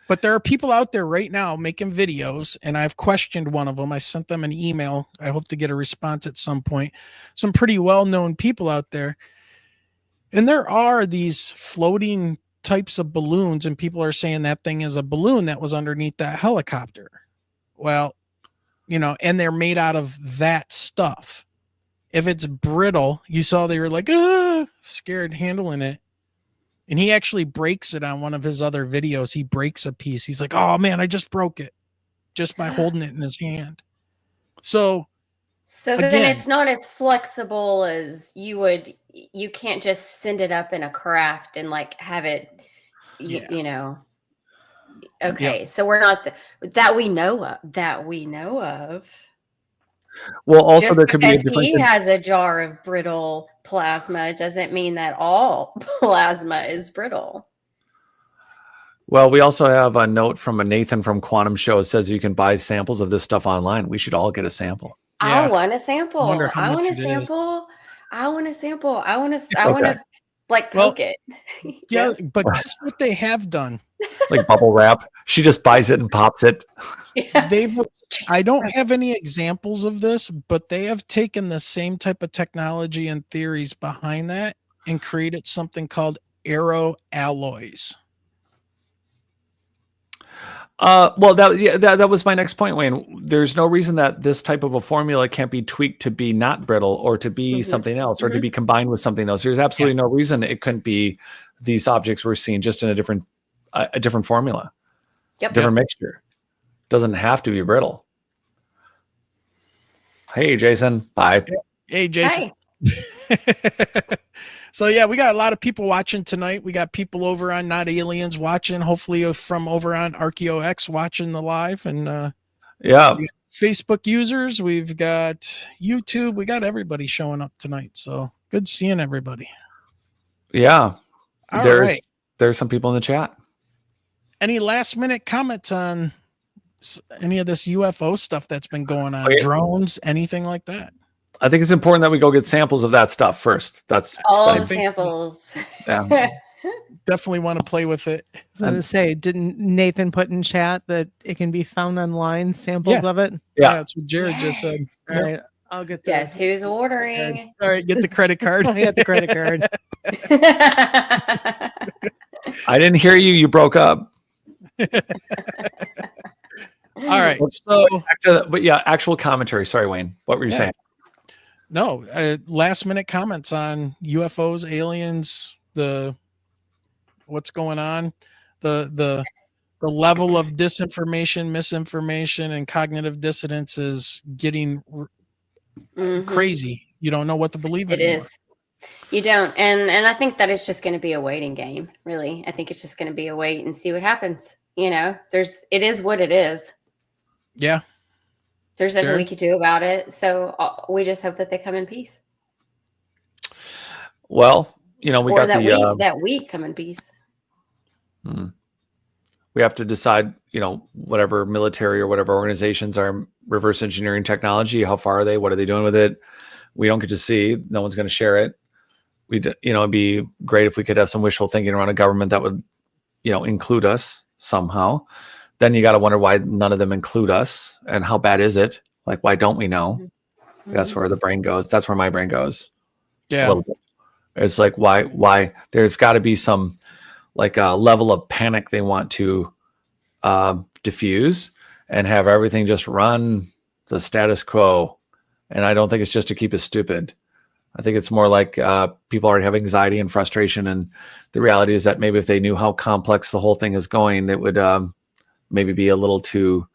But there are people out there right now making videos, and I've questioned one of them. I sent them an email. I hope to get a response at some point. Some pretty well-known people out there. And there are these floating types of balloons, and people are saying that thing is a balloon that was underneath that helicopter. Well, and they're made out of that stuff. If it's brittle, you saw they were like, scared handling it. And he actually breaks it on one of his other videos. He breaks a piece. He's like, oh man, I just broke it just by holding it in his hand. So then it's not as flexible as you can't just send it up in a craft and like have it, you know. Okay. Yep. So we're not that we know of. Well, also just there could be a difference. He has a jar of brittle plasma doesn't mean that all plasma is brittle. Well, we also have a note from a Nathan from Quantum Show. It says you can buy samples of this stuff online. We should all get a sample. Yeah. I want a sample. I want a sample. I want to like poke it. Yeah, but guess what they have done? Like bubble wrap. She just buys it and pops it. Yeah. I don't have any examples of this, but they have taken the same type of technology and theories behind that and created something called aero alloys. Well, that was my next point, Wayne. There's no reason that this type of a formula can't be tweaked to be not brittle or to be something else or to be combined with something else. There's absolutely no reason it couldn't be these objects we're seeing just in a different formula, different mixture. Doesn't have to be brittle. Hey, Jason. Bye. Hey, Jason. So yeah, we got a lot of people watching tonight. We got people over on Not Aliens watching, hopefully from over on RKEO-X watching the live, and Facebook users. We've got YouTube. We got everybody showing up tonight. So good seeing everybody. Yeah. Right. There's some people in the chat. Any last minute comments on any of this UFO stuff that's been going on? Drones, anything like that? I think it's important that we go get samples of that stuff first. That's all the samples. Yeah. Definitely want to play with it. I was going to say, didn't Nathan put in chat that it can be found online, samples of it? Yeah, that's what Jared just said. All right, I'll get that. Guess who's ordering? All right, get the credit card. I got the credit card. I didn't hear you. You broke up. All right. So, actual commentary. Sorry, Wayne. What were you saying? No, last minute comments on UFOs, aliens, what's going on, the level of disinformation, misinformation, and cognitive dissonance is getting crazy. You don't know what to believe anymore. It is. You don't, and I think that it's just going to be a waiting game. Really, I think it's just going to be a wait and see what happens. It is what it is. Yeah. There's nothing we could do about it. So we just hope that they come in peace. Well, we got that we come in peace. We have to decide, whatever military or whatever organizations are reverse engineering technology, how far are they? What are they doing with it? We don't get to see. No one's going to share it. It'd be great if we could have some wishful thinking around a government that would, include us somehow. Then you got to wonder why none of them include us and how bad is it? Like, why don't we know? Mm-hmm. That's where the brain goes. That's where my brain goes. Yeah. It's like, why there's got to be some like a level of panic they want to diffuse and have everything just run the status quo. And I don't think it's just to keep us stupid. I think it's more like people already have anxiety and frustration. And the reality is that maybe if they knew how complex the whole thing is going, it would maybe be a little too,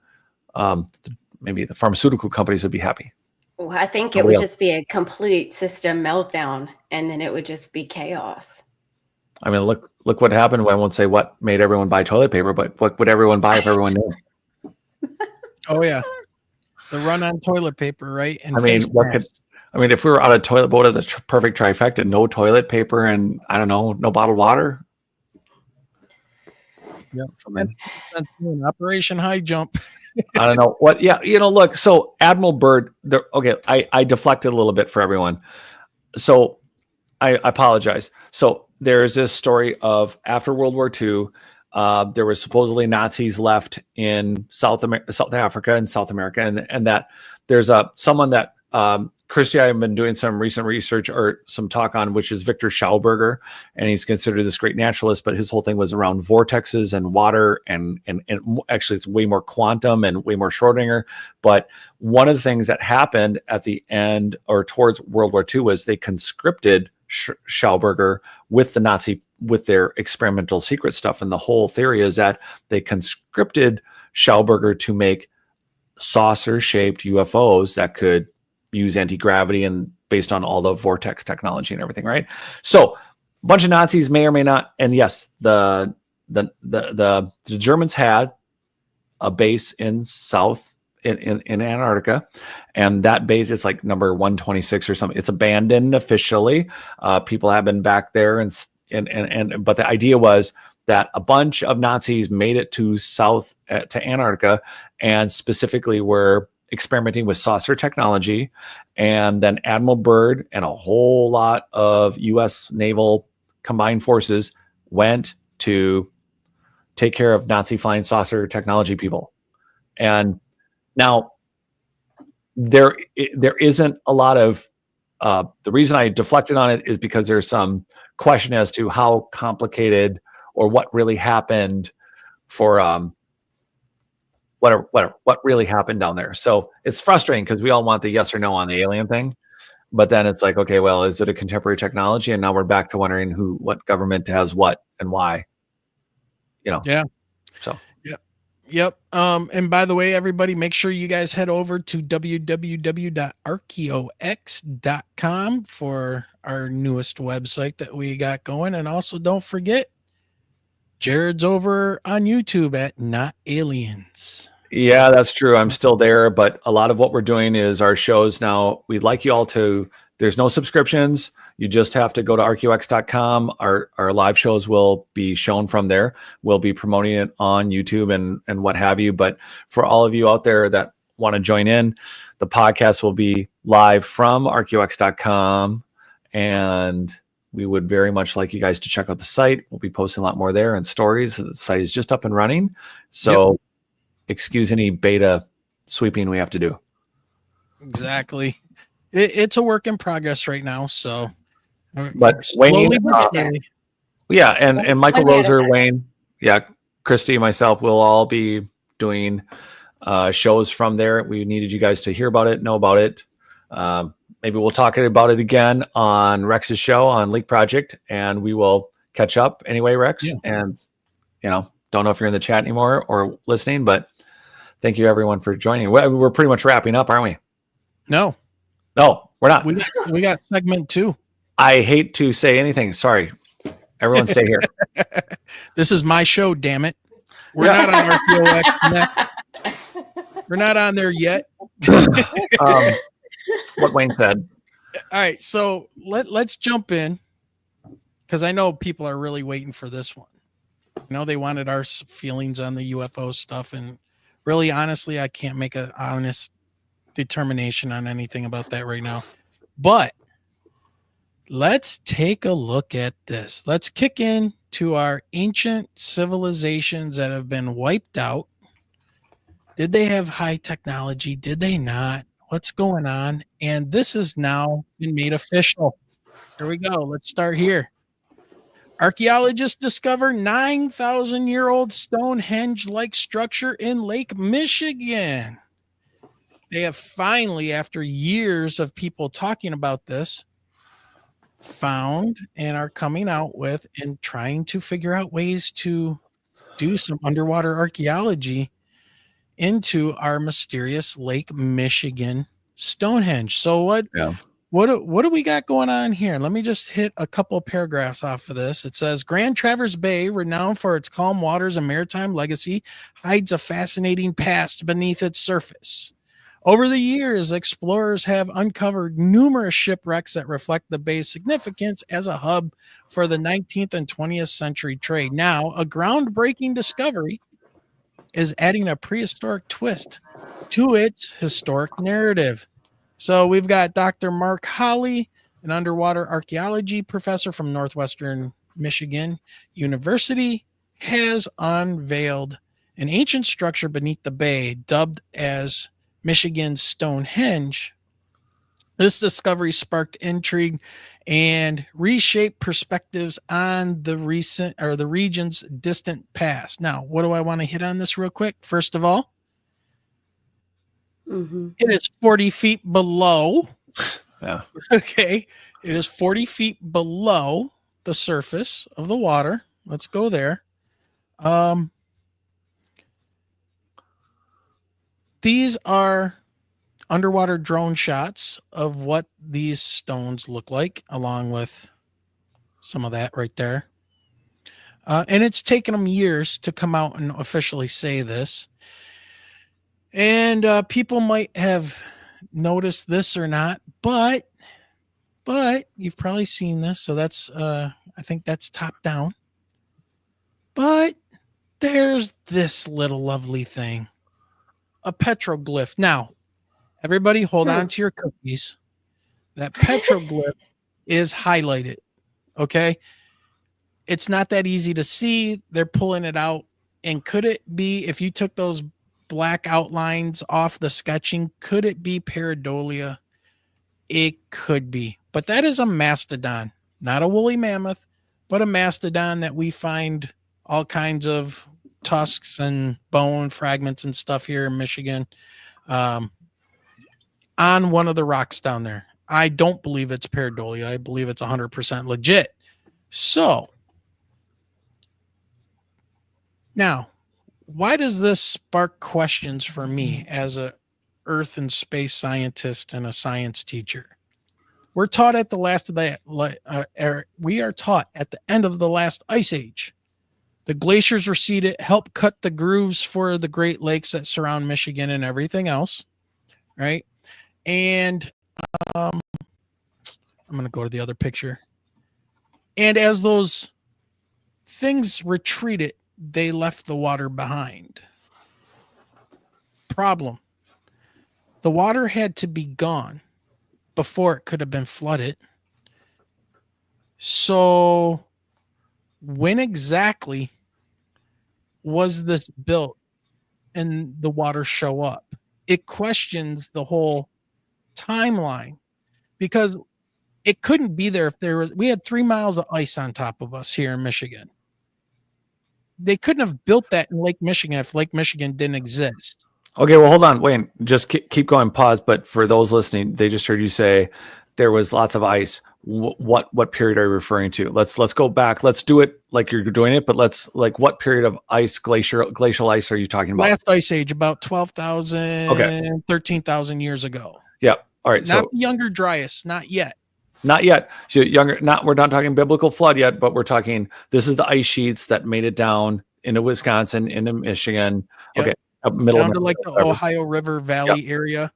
maybe the pharmaceutical companies would be happy. Well, I think it would just be a complete system meltdown, and then it would just be chaos. I mean, look what happened. I won't say what made everyone buy toilet paper, but what would everyone buy if everyone knew? Oh yeah, the run on toilet paper, right? And if we were out of toilet, what are the perfect trifecta? No toilet paper and I don't know, no bottled water. Yeah, Operation High Jump. I don't know what. Yeah, look. So Admiral Byrd. I deflected a little bit for everyone. So I apologize. So there's this story of after World War II, there were supposedly Nazis left in South Africa and South America, and that there's someone that Kristi, I've been doing some recent research or some talk on, which is Victor Schauberger, and he's considered this great naturalist, but his whole thing was around vortexes and water, and actually it's way more quantum and way more Schrodinger. But one of the things that happened at the end or towards World War II was they conscripted Schauberger with the Nazi, with their experimental secret stuff. And the whole theory is that they conscripted Schauberger to make saucer-shaped UFOs that could use anti-gravity and based on all the vortex technology and everything, right? So a bunch of Nazis may or may not, and yes, the Germans had a base in in Antarctica, and that base is like number 126 or something. It's abandoned officially. People have been back there, and but the idea was that a bunch of Nazis made it to to Antarctica, and specifically were experimenting with saucer technology. And then Admiral Byrd and a whole lot of U.S. naval combined forces went to take care of Nazi flying saucer technology people. And now there isn't a lot of the reason I deflected on it is because there's some question as to how complicated or what really happened for what really happened down there. So it's frustrating because we all want the yes or no on the alien thing, but then it's like, okay, well, is it a contemporary technology? And now we're back to wondering what government has what and why, Yeah. So. Yep. And by the way, everybody, make sure you guys head over to www.RKEO-X.com for our newest website that we got going. And also don't forget, Jared's over on YouTube at Not Aliens. Yeah, that's true. I'm still there, but a lot of what we're doing is our shows now. We'd like you all to, there's no subscriptions. You just have to go to RKEO-X.com. Our live shows will be shown from there. We'll be promoting it on YouTube and what have you. But for all of you out there that want to join in, the podcast will be live from RKEO-X.com. And we would very much like you guys to check out the site. We'll be posting a lot more there and stories. The site is just up and running. So excuse any beta sweeping we have to do. Exactly. It's a work in progress right now. So, but Wayne, yeah, and Michael Roser, Wayne, yeah, Kristi, myself, will all be doing shows from there. We needed you guys to hear about it, know about it. Maybe we'll talk about it again on Rex's show on Leak Project, and we will catch up anyway, Rex. Yeah. And don't know if you're in the chat anymore or listening, but thank you everyone for joining. We're pretty much wrapping up, aren't we? No, we're not. We got segment 2. I hate to say anything. Sorry. Everyone stay here. This is my show, damn it. We're not on RKEO-X next. We're not on there yet. What Wayne said. All right, so let's jump in because I know people are really waiting for this one. They wanted our feelings on the UFO stuff, and really, honestly, I can't make an honest determination on anything about that right now. But let's take a look at this. Let's kick into our ancient civilizations that have been wiped out. Did they have high technology? Did they not? What's going on? And this has now been made official. Here we go. Let's start here. Archaeologists discover 9,000-year-old Stonehenge-like structure in Lake Michigan. They have finally, after years of people talking about this, found and are coming out with and trying to figure out ways to do some underwater archaeology into our mysterious Lake Michigan Stonehenge. So what do we got going on here? Let me just hit a couple of paragraphs off of this. It says, Grand Traverse Bay, renowned for its calm waters and maritime legacy, hides a fascinating past beneath its surface. Over the years, explorers have uncovered numerous shipwrecks that reflect the bay's significance as a hub for the 19th and 20th century trade. Now, a groundbreaking discovery is adding a prehistoric twist to its historic narrative. So we've got Dr. Mark Holly, an underwater archaeology professor from Northwestern Michigan University, has unveiled an ancient structure beneath the bay dubbed as Michigan's Stonehenge. This discovery sparked intrigue and reshaped perspectives on the region's distant past. Now, what do I want to hit on this real quick? First of all, it is 40 feet below. Yeah. Okay. It is 40 feet below the surface of the water. Let's go there. These are underwater drone shots of what these stones look like, along with some of that right there. And it's taken them years to come out and officially say this. And people might have noticed this or not, but you've probably seen this. So that's, I think that's top down. But there's this little lovely thing, a petroglyph. Now, everybody hold on to your cookies. That petroglyph is highlighted. Okay. It's not that easy to see. They're pulling it out. And could it be, if you took those black outlines off the sketching, could it be pareidolia? It could be. But that is a mastodon, not a woolly mammoth, but a mastodon that we find all kinds of tusks and bone fragments and stuff here in Michigan. On one of the rocks down there. I don't believe it's pareidolia. I believe it's 100% legit. So now, why does this spark questions for me as a earth and space scientist and a science teacher? We're taught at the last of the we are taught at the end of the last ice age. The glaciers receded, helped cut the grooves for the Great Lakes that surround Michigan and everything else, right? And I'm going to go to the other picture. And as those things retreated, they left the water behind. Problem. The water had to be gone before it could have been flooded. So when exactly was this built and the water show up? It questions the whole timeline, because it couldn't be there if we had 3 miles of ice on top of us here in Michigan. They couldn't have built that in Lake Michigan if Lake Michigan didn't exist. Okay, well, hold on. Wait, just keep going. Pause. But for those listening, they just heard you say there was lots of ice. What period are you referring to? Let's go back. Let's do it like you're doing it, but what period of ice, glacial ice are you talking about? Last ice age, about 12,000, 13,000 years ago. Yep. All right. Not the younger Dryas, not yet. Not yet. So we're not talking biblical flood yet, but we're talking, this is the ice sheets that made it down into Wisconsin, into Michigan. Yep. Okay. Middle down to like the Ohio River Valley area.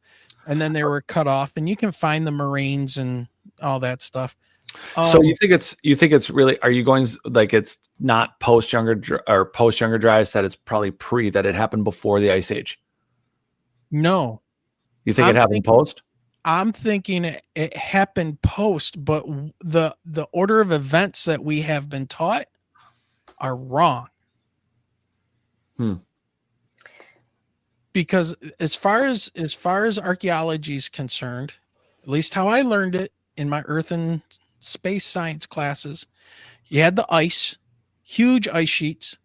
And then they were cut off, and you can find the moraines and all that stuff. So you think it's really, are you going like it's not post younger Dryas, that it's probably that it happened before the ice age? No. You think it happened post? I'm thinking it happened post, but the order of events that we have been taught are wrong. Because as far as archaeology is concerned, at least how I learned it in my earth and space science classes, you had the ice, huge ice sheets.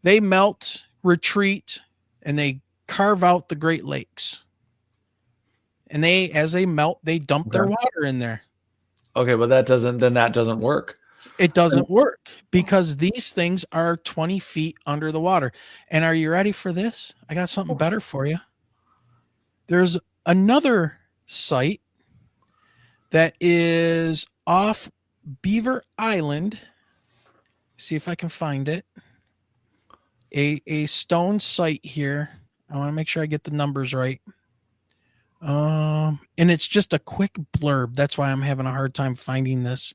They melt, retreat, and they carve out the Great Lakes. And as they melt, they dump their water in there. Okay, but that doesn't work. It doesn't work because these things are 20 feet under the water. And are you ready for this? I got something better for you. There's another site that is off Beaver Island. See if I can find it. A stone site here. I want to make sure I get the numbers right. And it's just a quick blurb. That's why I'm having a hard time finding this.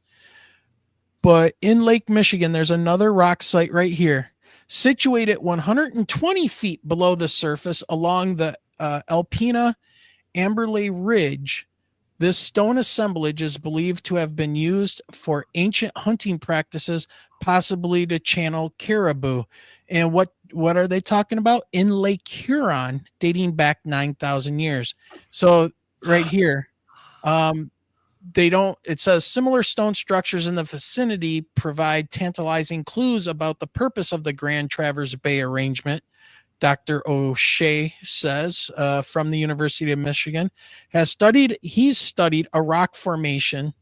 But in Lake Michigan, there's another rock site right here, situated 120 feet below the surface along the Alpena Amberley Ridge, This stone assemblage is believed to have been used for ancient hunting practices, possibly to channel caribou. And what are they talking about? In Lake Huron, dating back 9,000 years. So right here, it says similar stone structures in the vicinity provide tantalizing clues about the purpose of the Grand Traverse Bay arrangement. Dr. O'Shea says from the University of Michigan he's studied a rock formation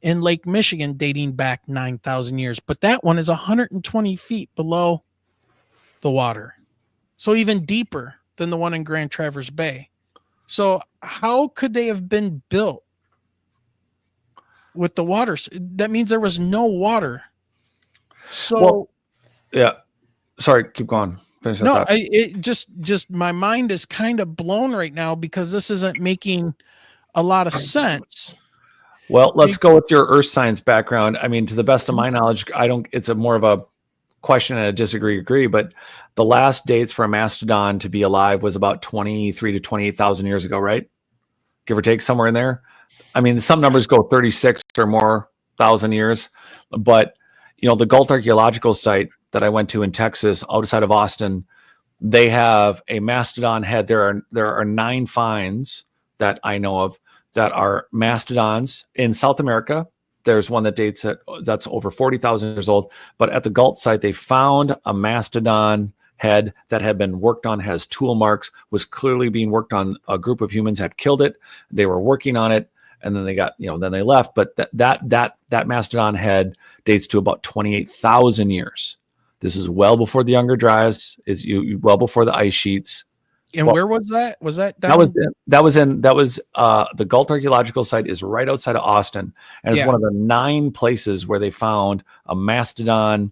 in Lake Michigan dating back 9,000 years, but that one is 120 feet below the water. So even deeper than the one in Grand Traverse Bay. So how could they have been built with the water? That means there was no water. So yeah. Sorry, keep going. No, it just my mind is kind of blown right now because this isn't making a lot of sense. Well, let's go with your earth science background. I mean, to the best of my knowledge, it's more of a question and a agree, but the last dates for a mastodon to be alive was about 23 to 28,000 years ago, right? Give or take, somewhere in there. I mean, some numbers go 36 or more thousand years, but the Galt Archaeological Site that I went to in Texas, outside of Austin, they have a mastodon head. There are 9 finds that I know of that are mastodons in South America. There's one that that's over 40,000 years old. But at the Galt site, they found a mastodon head that had been worked on, has tool marks, was clearly being worked on. A group of humans had killed it. They were working on it, and then they got, then they left. But that mastodon head dates to about 28,000 years. This is well before the Younger Dryas. Well before the ice sheets. And where was that? Was that down? That was the Galt Archaeological Site is right outside of Austin, and it's one of the 9 places where they found a mastodon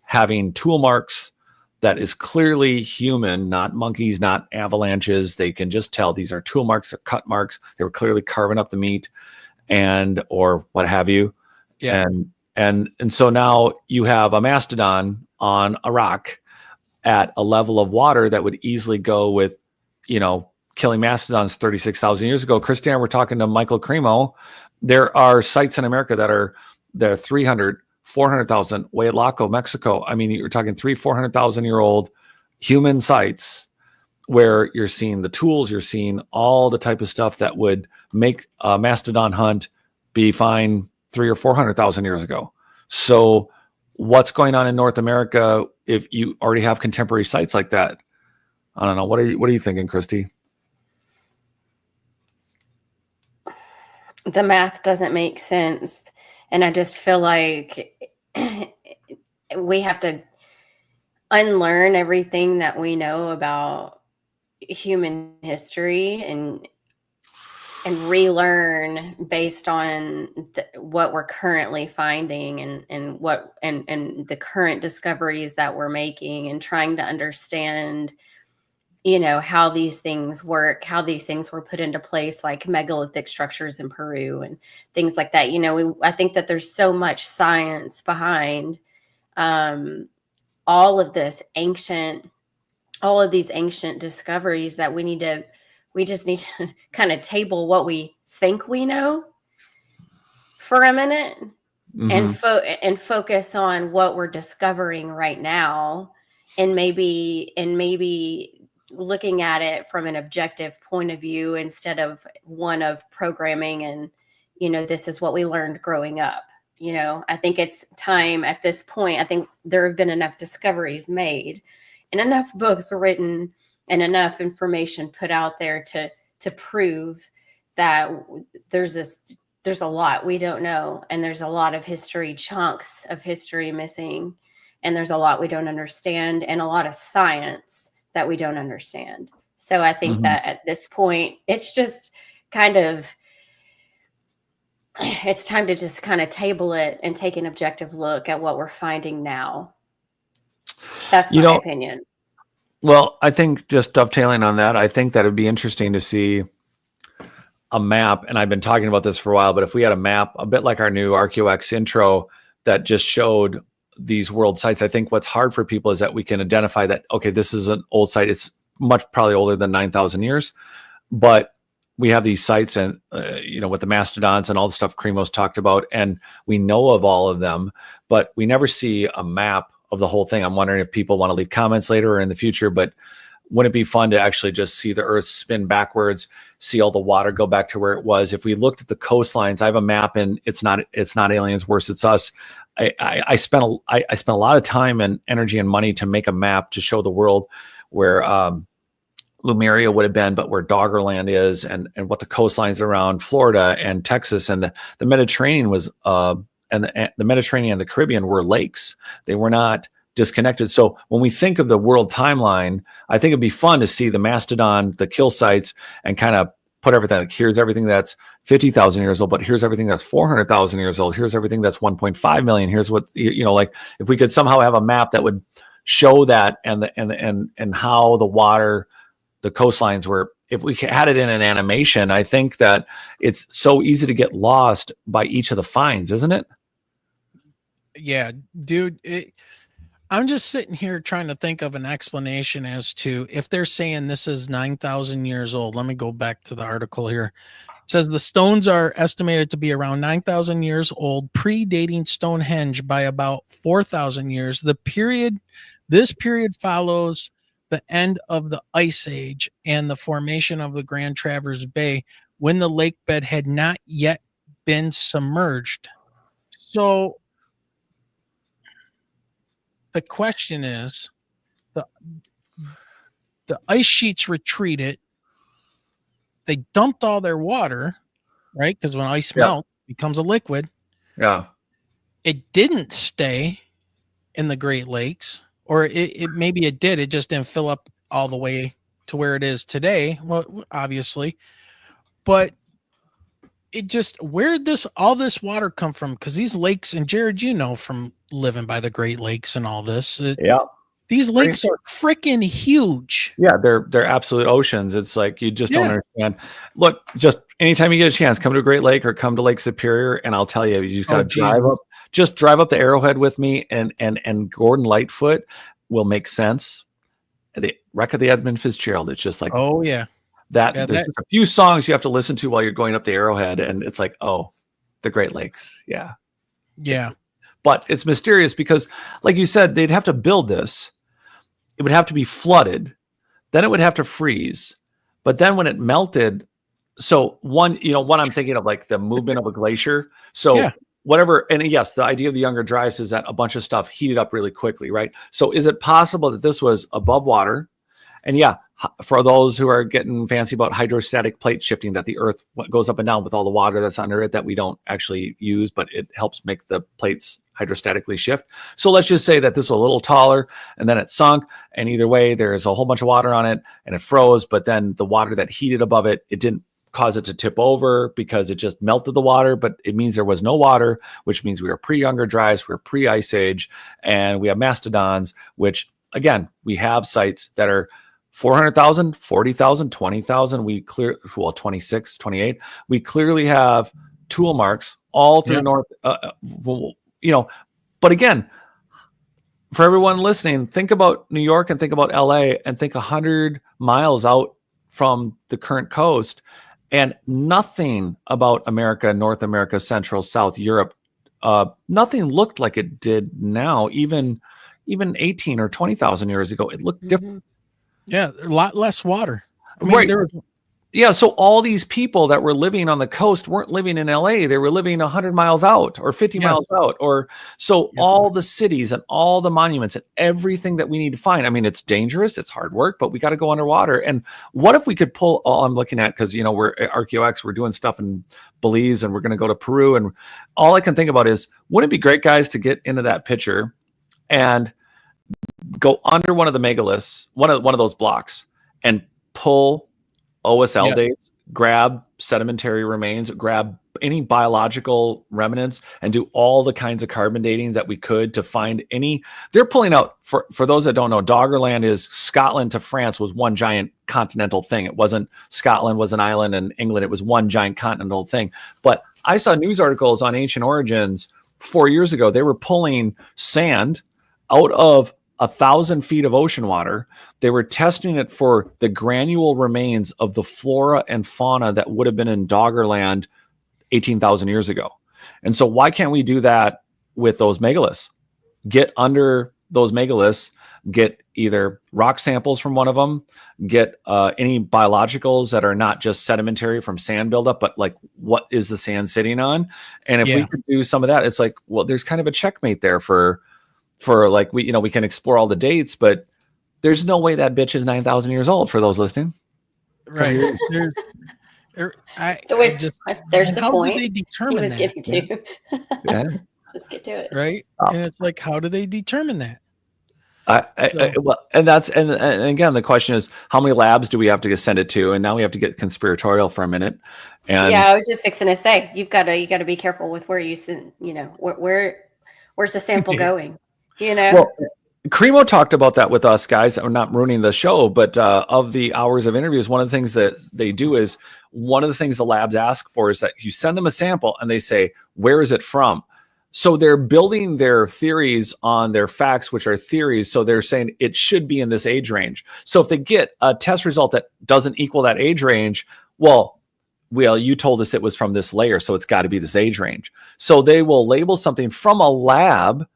having tool marks that is clearly human, not monkeys, not avalanches. They can just tell these are tool marks, they're cut marks. They were clearly carving up the meat, or what have you. Yeah. And so now you have a mastodon on a rock at a level of water that would easily go with, killing mastodons 36,000 years ago. Kristi and I were talking to Michael Cremo. There are sites in America that are 300, 400,000, Huatlaco, Mexico. I mean, you're talking 400,000 year old human sites where you're seeing the tools, you're seeing all the type of stuff that would make a mastodon hunt be fine 300,000 or 400,000 years ago. So what's going on in North America if you already have contemporary sites like that? I don't know. What are you thinking, Kristi? The math doesn't make sense. And I just feel like we have to unlearn everything that we know about human history and relearn based on what we're currently finding and the current discoveries that we're making, and trying to understand, how these things work, how these things were put into place, like megalithic structures in Peru and things like that. I think that there's so much science behind all of these ancient discoveries that we just need to kind of table what we think we know for a minute, mm-hmm. and focus on what we're discovering right now, and maybe looking at it from an objective point of view instead of one of programming and, this is what we learned growing up. I think it's time at this point. I think there have been enough discoveries made and enough books written and enough information put out there to prove that there's a lot we don't know, and there's a lot of chunks of history missing, and there's a lot we don't understand, and a lot of science that we don't understand. So I think mm-hmm. that at this point, it's just it's time to just kind of table it and take an objective look at what we're finding now. That's my opinion. Well, I think just dovetailing on that, I think that it'd be interesting to see a map, and I've been talking about this for a while, but if we had a map, a bit like our new RKEO-X intro that just showed these world sites, I think what's hard for people is that we can identify that, okay, this is an old site. It's probably older than 9,000 years, but we have these sites and, with the mastodons and all the stuff Kremos talked about, and we know of all of them, but we never see a map of the whole thing. I'm wondering if people want to leave comments later or in the future, but wouldn't it be fun to actually just see the Earth spin backwards, see all the water go back to where it was? If we looked at the coastlines, I have a map, and it's not aliens, worse, it's us. I spent a lot of time and energy and money to make a map to show the world where Lemuria would have been, but where Doggerland is, and what the coastlines around Florida and Texas and the Mediterranean was, and the Mediterranean and the Caribbean were lakes. They were not disconnected. So when we think of the world timeline, I think it'd be fun to see the mastodon, the kill sites, and kind of put everything, like, here's everything that's 50,000 years old, but here's everything that's 400,000 years old. Here's everything that's 1.5 million. Here's what, like if we could somehow have a map that would show that and how the water, the coastlines were, if we had it in an animation, I think that it's so easy to get lost by each of the finds, isn't it? Yeah, dude. I'm just sitting here trying to think of an explanation as to if they're saying this is 9,000 years old. Let me go back to the article here. It says the stones are estimated to be around 9,000 years old, predating Stonehenge by about 4,000 years. This period follows the end of the Ice Age and the formation of the Grand Traverse Bay, when the lake bed had not yet been submerged. So the question is, the ice sheets retreated. They dumped all their water, right? Because when ice melts, it becomes a liquid. Yeah. It didn't stay in the Great Lakes, or it maybe it did. It just didn't fill up all the way to where it is today. Well, obviously, but it just, where did all this water come from? Because these lakes, and Jared, from living by the Great Lakes and all this, these lakes are freaking huge. Yeah, they're absolute oceans. It's like you just don't understand. Look, just anytime you get a chance, come to a Great Lake or come to Lake Superior, and I'll tell you, you just got to drive up the Arrowhead with me, and Gordon Lightfoot will make sense. The Wreck of the Edmund Fitzgerald. It's just like, oh yeah. There's just a few songs you have to listen to while you're going up the Arrowhead, and it's like, oh, the Great Lakes. Yeah. But it's mysterious because, like you said, they'd have to build this. It would have to be flooded. Then it would have to freeze. But then when it melted, so one I'm thinking of, like the movement of a glacier. So whatever, and yes, the idea of the Younger Dryas is that a bunch of stuff heated up really quickly, right? So is it possible that this was above water? And for those who are getting fancy about hydrostatic plate shifting, that the Earth goes up and down with all the water that's under it that we don't actually use, but it helps make the plates hydrostatically shift. So let's just say that this was a little taller and then it sunk, and either way, there's a whole bunch of water on it and it froze, but then the water that heated above it, it didn't cause it to tip over because it just melted the water, but it means there was no water, which means we were pre-Younger Dryas, we're pre-Ice Age, and we have mastodons, which again, we have sites that are 400,000, 40,000, 20,000. 26, 28. We clearly have tool marks all through north, but again, for everyone listening, think about New York and think about LA and think 100 miles out from the current coast, and nothing about America, North America, Central, South, Europe, nothing looked like it did now, even 18 or 20,000 years ago. It looked different. Yeah, a lot less water. I mean, so all these people that were living on the coast weren't living in LA. They were living 100 miles out or 50 miles out. All the cities and all the monuments and everything that we need to find. I mean, it's dangerous. It's hard work, but we got to go underwater. And what if we could pull, I'm looking at, because, we're RKEO-X, we're doing stuff in Belize and we're going to go to Peru. And all I can think about is, wouldn't it be great, guys, to get into that picture and go under one of the megaliths, one of those blocks, and pull OSL dates, grab sedimentary remains, grab any biological remnants, and do all the kinds of carbon dating that we could to find any. They're pulling out, for those that don't know, Doggerland is Scotland to France was one giant continental thing. It wasn't Scotland was an island and England. It was one giant continental thing. But I saw news articles on Ancient Origins 4 years ago. They were pulling sand out of 1,000 feet of ocean water. They were testing it for the granule remains of the flora and fauna that would have been in Doggerland 18,000 years ago. And so why can't we do that with those megaliths? Get under those megaliths, get either rock samples from one of them, get any biologicals that are not just sedimentary from sand buildup, but like what is the sand sitting on? And if we could do some of that, it's like, well, there's kind of a checkmate there for like, we can explore all the dates, but there's no way that bitch is 9,000 years old for those listening. Right. There's the how point. do they determine he was that? getting to. Yeah. Just get to it. Right. And it's like, how do they determine that? Well, and again, the question is, how many labs do we have to send it to? And now we have to get conspiratorial for a minute. And yeah, I was just fixing to say, you got to be careful with where you send. Where's the sample going? Well, Cremo talked about that with us, guys. We're not ruining the show, but of the hours of interviews, one of the things that they do is one of the things the labs ask for is that you send them a sample and they say, where is it from? So they're building their theories on their facts, which are theories. So they're saying it should be in this age range. So if they get a test result that doesn't equal that age range, well, you told us it was from this layer, so it's got to be this age range. So they will label something from a lab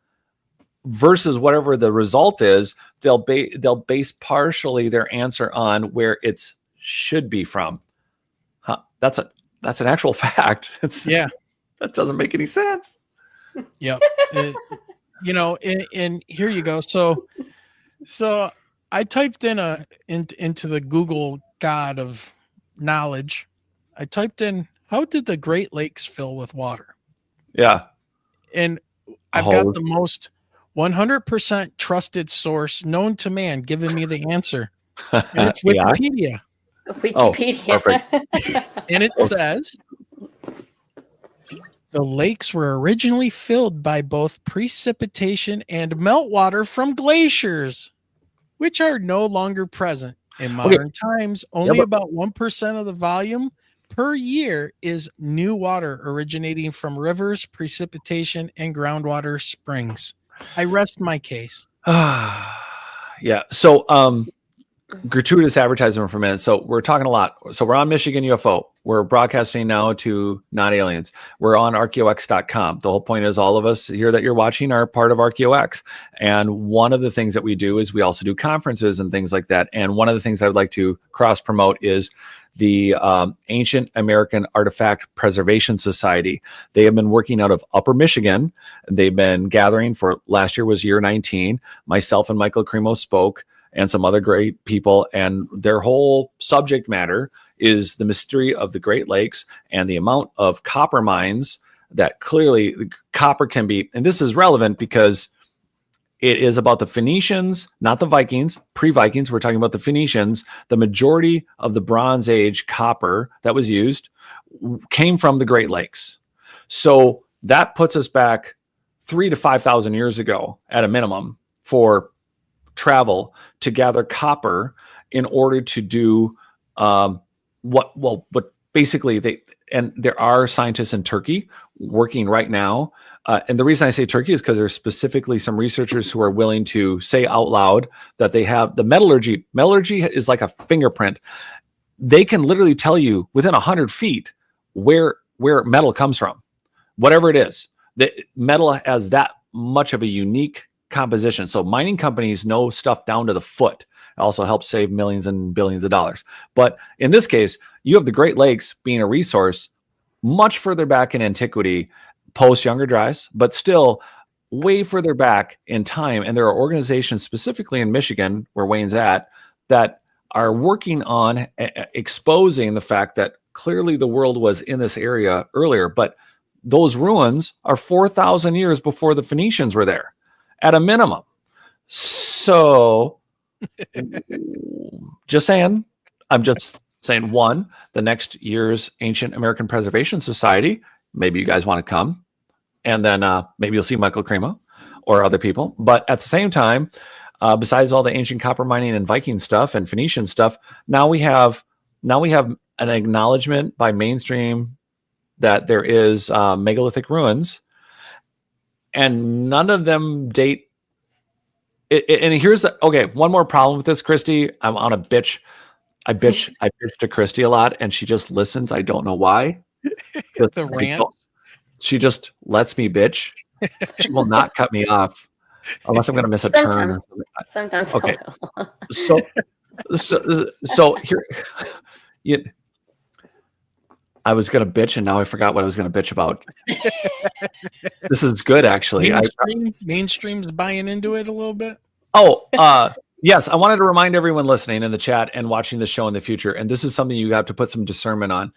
versus whatever the result is. They'll base partially their answer on where it should be from. Huh? That's an actual fact. That doesn't make any sense. Yep. And here you go. So I typed into the Google God of knowledge. I typed in, how did the Great Lakes fill with water? Yeah. And I've got the most 100% trusted source known to man giving me the answer. And it's Wikipedia. Wikipedia. Oh, and it says, the lakes were originally filled by both precipitation and meltwater from glaciers, which are no longer present in modern times. Only about 1% of the volume per year is new water originating from rivers, precipitation, and groundwater springs. I rest my case. Yeah. So, gratuitous advertisement for a minute. So we're talking a lot. So we're on Michigan UFO. We're broadcasting now to non-aliens. We're on RKEO-X.com. The whole point is all of us here that you're watching are part of RKEO-X. And one of the things that we do is we also do conferences and things like that. And one of the things I would like to cross promote is the Ancient American Artifact Preservation Society. They have been working out of Upper Michigan. They've been gathering for last year was year 19. Myself and Michael Cremo spoke, and some other great people. And their whole subject matter is the mystery of the Great Lakes and the amount of copper mines that clearly copper can be. And this is relevant because it is about the Phoenicians, not the Vikings, pre-Vikings. We're talking about the Phoenicians. The majority of the Bronze Age copper that was used came from the Great Lakes. So that puts us back 3,000 to 5,000 years ago at a minimum for travel to gather copper in order to do but basically there are scientists in Turkey working right now. And the reason I say Turkey is because there's specifically some researchers who are willing to say out loud that they have the metallurgy. Metallurgy is like a fingerprint. They can literally tell you within 100 feet where metal comes from, whatever it is. The metal has that much of a unique composition. So mining companies know stuff down to the foot. It also helps save millions and billions of dollars. But in this case, you have the Great Lakes being a resource much further back in antiquity, post Younger Dryas, but still way further back in time. And there are organizations specifically in Michigan, where Wayne's at, that are working on exposing the fact that clearly the world was in this area earlier, but those ruins are 4,000 years before the Phoenicians were there. At a minimum. So just saying, I'm just saying, one, the next year's Ancient American Preservation Society, maybe you guys want to come, and then maybe you'll see Michael Cremo or other people. But at the same time, besides all the ancient copper mining and Viking stuff and Phoenician stuff, now we have an acknowledgement by mainstream that there is megalithic ruins, and none of them date And here's one more problem with this, Kristi. I'm on a bitch. I bitch to Kristi a lot, and she just listens. I don't know why. The rant. She just lets me bitch. She will not cut me off unless I'm going to miss a turn or something. Sometimes. Okay. So here, I was going to bitch, and now I forgot what I was going to bitch about. This is good, actually. Mainstream's buying into it a little bit. Yes, I wanted to remind everyone listening in the chat and watching the show in the future, and this is something you have to put some discernment on.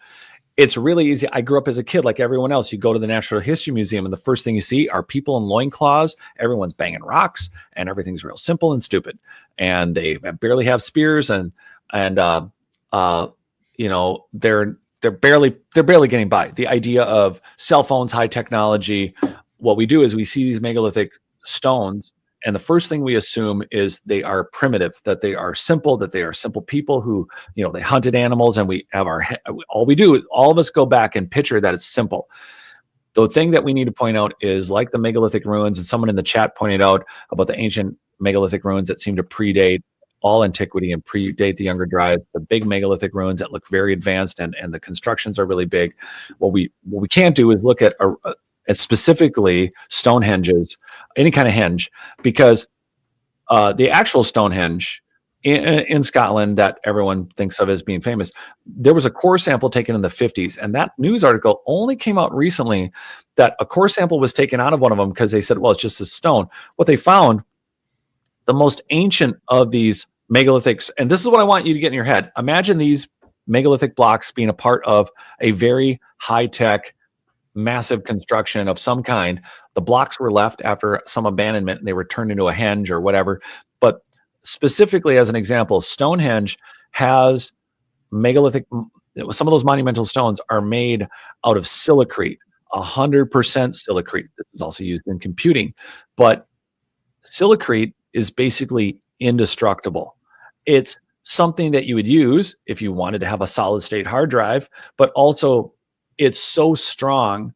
It's really easy. I grew up as a kid like everyone else. You go to the Natural History Museum, and the first thing you see are people in loincloths. Everyone's banging rocks, and everything's real simple and stupid. And they barely have spears, and you know, they're barely getting by. The idea of cell phones, high technology. What we do is we see these megalithic stones, and the first thing we assume is they are primitive, that they are simple people who, you know, they hunted animals, and we have all we do is all of us go back and picture that it's simple. The thing that we need to point out is, like the megalithic ruins, and someone in the chat pointed out about the ancient megalithic ruins that seem to predate all antiquity and predate the Younger Dryas, the big megalithic ruins that look very advanced, and the constructions are really big. What we can't do is look at specifically Stonehenges, any kind of henge, because the actual Stonehenge in Scotland that everyone thinks of as being famous, there was a core sample taken in the 50s, and that news article only came out recently that a core sample was taken out of one of them because they said, well, it's just a stone. What they found, the most ancient of these megalithics, and this is what I want you to get in your head. Imagine these megalithic blocks being a part of a very high-tech, massive construction of some kind. The blocks were left after some abandonment, and they were turned into a henge or whatever. But specifically, as an example, Stonehenge has megalithic, some of those monumental stones are made out of silicrete, 100% silicrete. This is also used in computing, but silicrete is basically indestructible. It's something that you would use if you wanted to have a solid state hard drive, but also it's so strong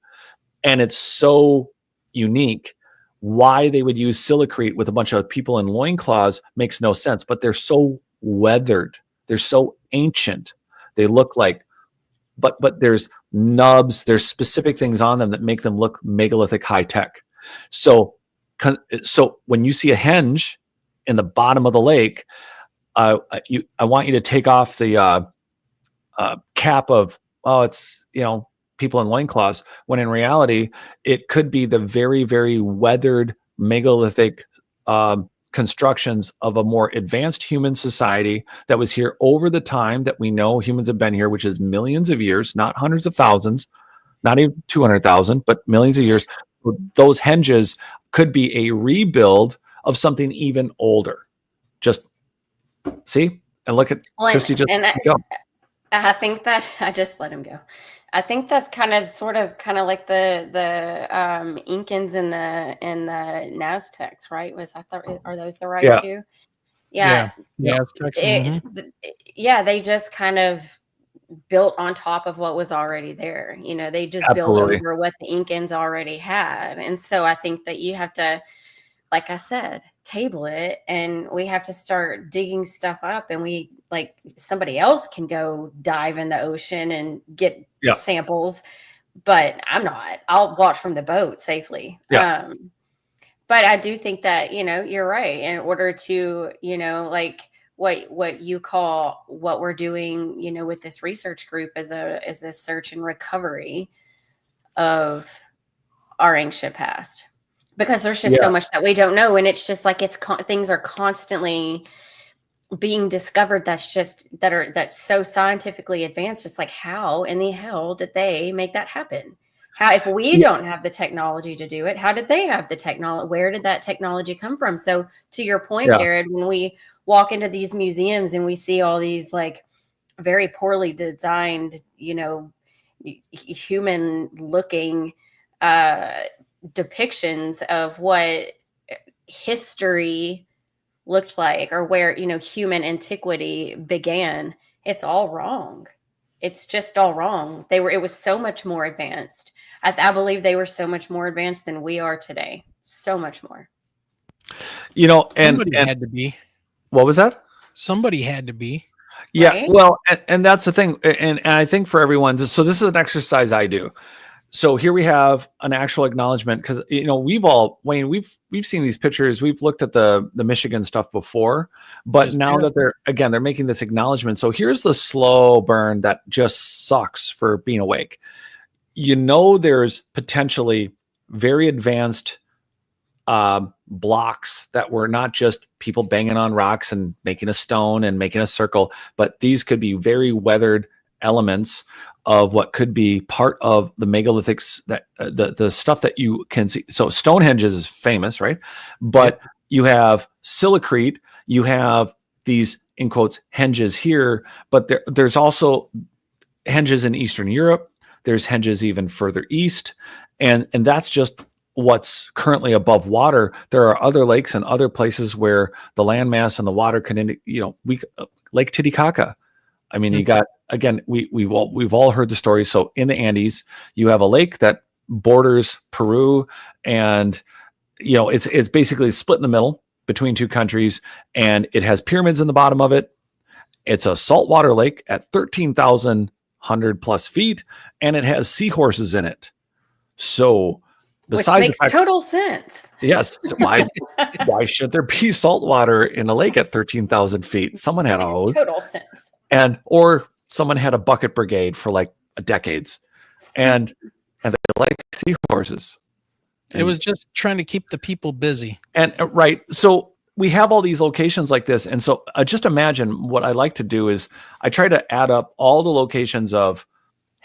and it's so unique. Why they would use silicrete with a bunch of people in loincloths makes no sense, but they're so weathered. They're so ancient. They look like, but there's nubs, there's specific things on them that make them look megalithic high tech. So when you see a henge in the bottom of the lake, I want you to take off the cap of, it's, you know, people in loincloths, when in reality, it could be the very, very weathered megalithic constructions of a more advanced human society that was here over the time that we know humans have been here, which is millions of years, not hundreds of thousands, not even 200,000, but millions of years. Those henges could be a rebuild of something even older. Just see and look at Kristi. Just go. I think that I just let him go. I think that's kind of like the Incans and the Naztecs, right? Are those the right two? Yeah. Aztecs. Yeah, they just kind of built on top of what was already there. You know, they just Absolutely. built over what the Incans already had. And so I think that you have to, like I said, table it, and we have to start digging stuff up, and somebody else can go dive in the ocean and get samples, but I'm not. I'll watch from the boat safely. Yeah. But I do think that, you know, you're right. In order to, you know, like what you call what we're doing, you know, with this research group is a search and recovery of our ancient past. Because there's just so much that we don't know, and it's just like things are constantly being discovered that's so scientifically advanced. It's like, how in the hell did they make that happen? How, if we don't have the technology to do it, how did they have the technology? Where did that technology come from? So to your point, Jared, when we walk into these museums and we see all these like very poorly designed, you know, human looking depictions of what history looked like, or where, you know, human antiquity began, it's all wrong. It's just all wrong. It was so much more advanced. I believe they were so much more advanced than we are today. So much more. You know, and Somebody had to be. what was that? Somebody had to be. Yeah, Right? well, and that's the thing, and I think for everyone, so this is an exercise I do. So here we have an actual acknowledgement because Wayne, we've seen these pictures, we've looked at the Michigan stuff before, but Yes, now we have. that they're making this acknowledgement. So here's the slow burn that just sucks for being awake. There's potentially very advanced blocks that were not just people banging on rocks and making a stone and making a circle, but these could be very weathered elements of what could be part of the megalithics, that the stuff that you can see. So Stonehenge is famous, right? But you have silicrete, you have these in quotes henges here, but there's also henges in Eastern Europe. There's henges even further east, and that's just what's currently above water. There are other lakes and other places where the landmass and the water can, Lake Titicaca. I mean, you got, again, we've all heard the story. So in the Andes, you have a lake that borders Peru, and it's basically split in the middle between two countries, and it has pyramids in the bottom of it. It's a saltwater lake at 13,100 plus feet, and it has seahorses in it. So Which makes total sense. Yes. Why should there be salt water in a lake at 13,000 feet? Someone had a hose. Total sense. Or someone had a bucket brigade for like decades, and they like seahorses. It was just trying to keep the people busy. And right. So we have all these locations like this. And so just imagine what I like to do is I try to add up all the locations of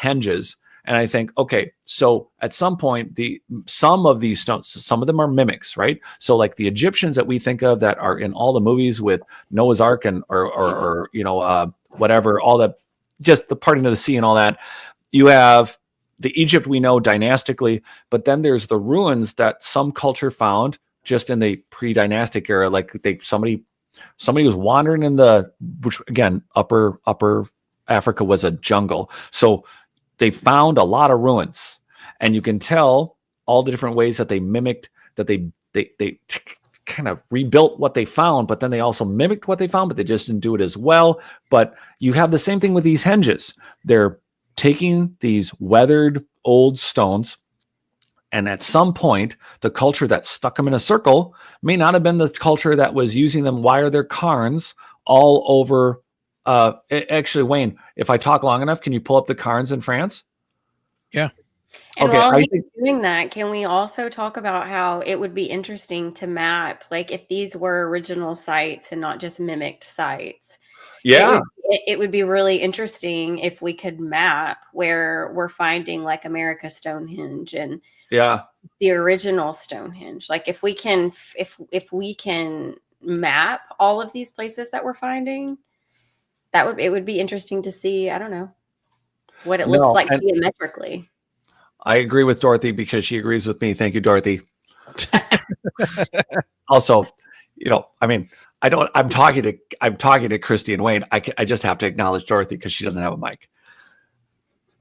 henges. And I think, okay, so at some point, some of these stones, some of them are mimics, right? So like the Egyptians that we think of that are in all the movies with Noah's Ark and or whatever, all that, just the parting of the sea and all that. You have the Egypt we know dynastically, but then there's the ruins that some culture found just in the pre-dynastic era. Like somebody was wandering in which again, upper Africa was a jungle. So they found a lot of ruins, and you can tell all the different ways that they mimicked, that they kind of rebuilt what they found, but then they also mimicked what they found, but they just didn't do it as well. But you have the same thing with these henges. They're taking these weathered old stones, and at some point, the culture that stuck them in a circle may not have been the culture that was using them wire their cairns all over. Actually, Wayne, if I talk long enough, can you pull up the cairns in France? Yeah. And Okay, while he's doing that, can we also talk about how it would be interesting to map, like if these were original sites and not just mimicked sites? Yeah. It would be really interesting if we could map where we're finding like America Stonehenge and the original Stonehenge. Like if we can map all of these places that we're finding, it would be interesting to see, I don't know, what it looks like geometrically. I agree with Dorothy because she agrees with me. Thank you, Dorothy. Also, I'm talking to Kristi and Wayne. I just have to acknowledge Dorothy because she doesn't have a mic.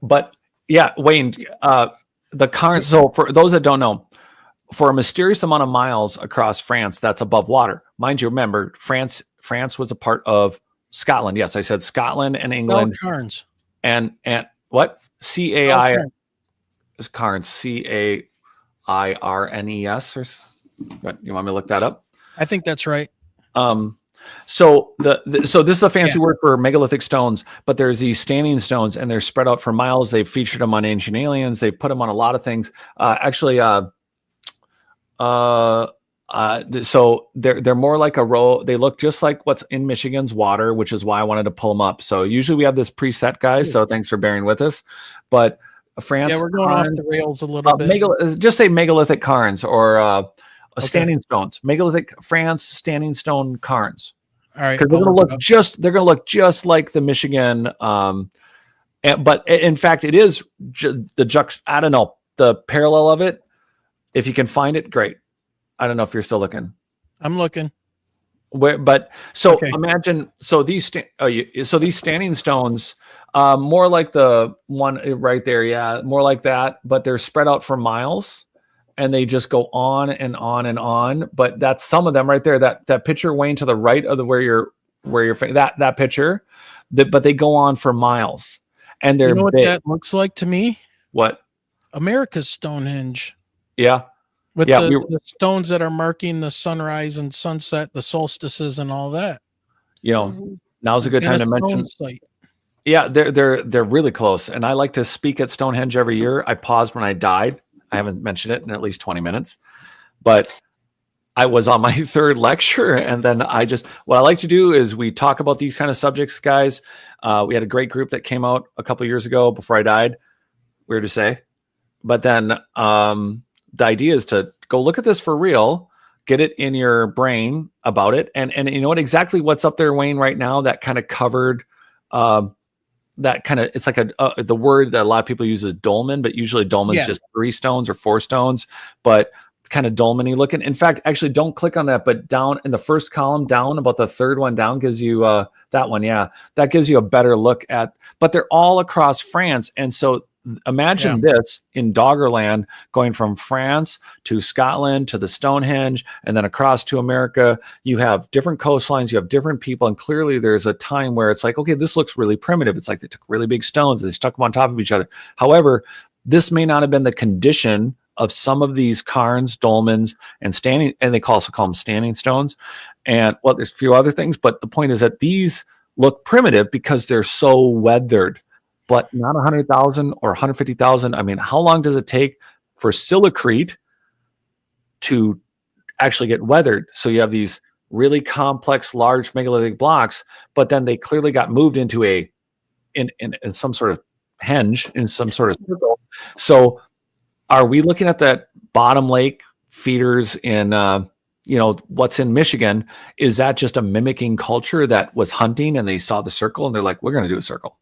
But yeah, Wayne, the cairns. So for those that don't know, for a mysterious amount of miles across France, that's above water. Mind you, remember, France was a part of Scotland. Yes, I said Scotland and England. Cairns. And what? CAI cairns. CAIRNES or what? You want me to look that up? I think that's right. So this is a fancy word for megalithic stones, but there's these standing stones and they're spread out for miles. They've featured them on Ancient Aliens. They've put them on a lot of things. So they're more like a row. They look just like what's in Michigan's water, which is why I wanted to pull them up. So usually we have this preset, guys. So thanks for bearing with us. But France, we're going off the rails a little bit. Just say megalithic cairns or standing stones. Megalithic France standing stone cairns. All right, because they're going to look just like the Michigan. But in fact, it is I don't know, the parallel of it. If you can find it, great. I don't know if you're still looking. I'm looking. Imagine these standing stones, more like the one right there, more like that, but they're spread out for miles, and they just go on and on and on. But that's some of them right there. That picture, Wayne, to the right of that picture, but they go on for miles, and they're You know what big. that looks like to me? What? America's Stonehenge. Yeah. With Yeah, the stones that are marking the sunrise and sunset, the solstices and all that. Now's a good time to mention. Site. Yeah, they're really close. And I like to speak at Stonehenge every year. I paused when I died. I haven't mentioned it in at least 20 minutes. But I was on my third lecture, and then what I like to do is we talk about these kind of subjects, guys. We had a great group that came out a couple of years ago before I died. Weird to say. But then the idea is to go look at this for real, get it in your brain about it. And you know what, exactly what's up there, Wayne, right now, that kind of covered, it's like the word that a lot of people use is dolmen, but usually dolmen's just 3 stones or 4 stones, but kind of dolmen-y looking. In fact, actually don't click on that, but down in the first column down, about the third one down, gives you that one. Yeah. That gives you a better look at, but they're all across France. And so imagine this in Doggerland, going from France to Scotland to the Stonehenge and then across to America. You have different coastlines, you have different people, and clearly there's a time where it's like, okay, this looks really primitive. It's like they took really big stones and they stuck them on top of each other. However, this may not have been the condition of some of these cairns, dolmens, and they also call them standing stones. And well, there's a few other things, but the point is that these look primitive because they're so weathered. But not 100,000 or 150,000. I mean, how long does it take for silicrete to actually get weathered? So you have these really complex, large megalithic blocks, but then they clearly got moved into in some sort of henge, in some sort of circle. So are we looking at that bottom lake feeders in what's in Michigan? Is that just a mimicking culture that was hunting and they saw the circle and they're like, we're going to do a circle?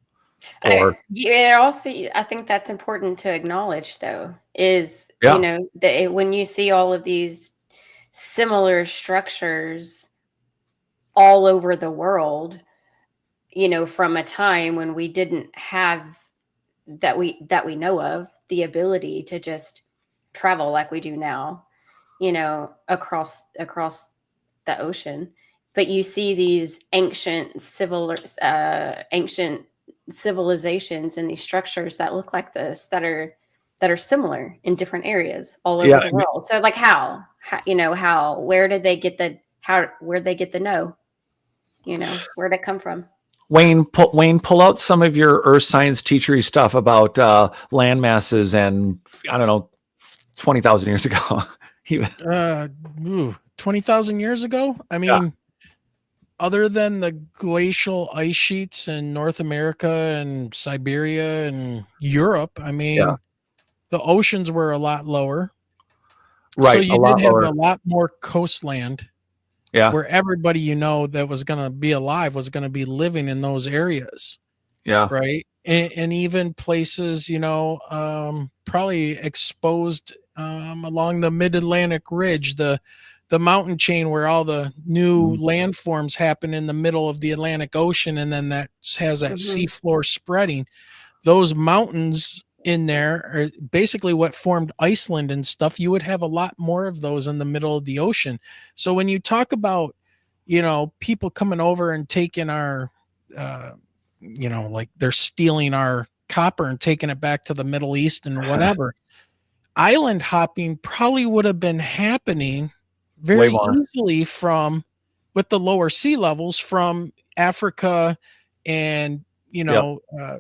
Or I think that's important to acknowledge, though, is when you see all of these similar structures all over the world, from a time when we didn't have that we know of the ability to just travel like we do now, across the ocean, but you see these ancient civilizations and these structures that look like this that are similar in different areas all over the world. So like where'd they get the know? Where'd it come from? Wayne, pull out some of your earth science teachery stuff about land masses and I don't know, 20,000 years ago. 20,000 years ago? I mean, other than the glacial ice sheets in North America and Siberia and Europe, I mean, the oceans were a lot lower. Right. So you did have a lot more coastland. Yeah. Where everybody that was going to be alive was going to be living in those areas. Yeah. Right. And even places, probably exposed along the mid-Atlantic ridge, the mountain chain where all the new landforms happen in the middle of the Atlantic Ocean, and then that has that seafloor spreading. Those mountains in there are basically what formed Iceland and stuff. You would have a lot more of those in the middle of the ocean. So when you talk about, people coming over and taking our, like they're stealing our copper and taking it back to the Middle East and whatever, island hopping probably would have been happening very easily with the lower sea levels from Africa and,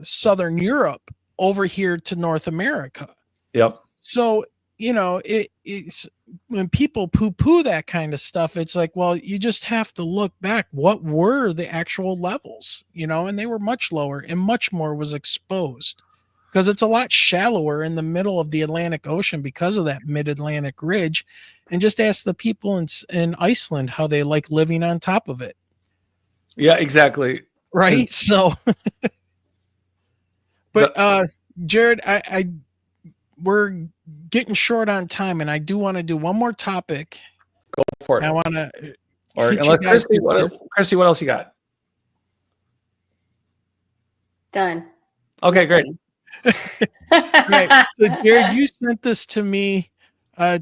Southern Europe over here to North America. Yep. So, it's when people poo-poo that kind of stuff, it's like, well, you just have to look back. What were the actual levels, and they were much lower and much more was exposed because it's a lot shallower in the middle of the Atlantic Ocean because of that mid-Atlantic ridge. And just ask the people in Iceland how they like living on top of it. Yeah, exactly. Right. So, but Jared, we're getting short on time, and I do want to do one more topic. Go for it. I want to. Or Kristi, what else you got? Done. Okay, great. Right. So, Jared, you sent this to me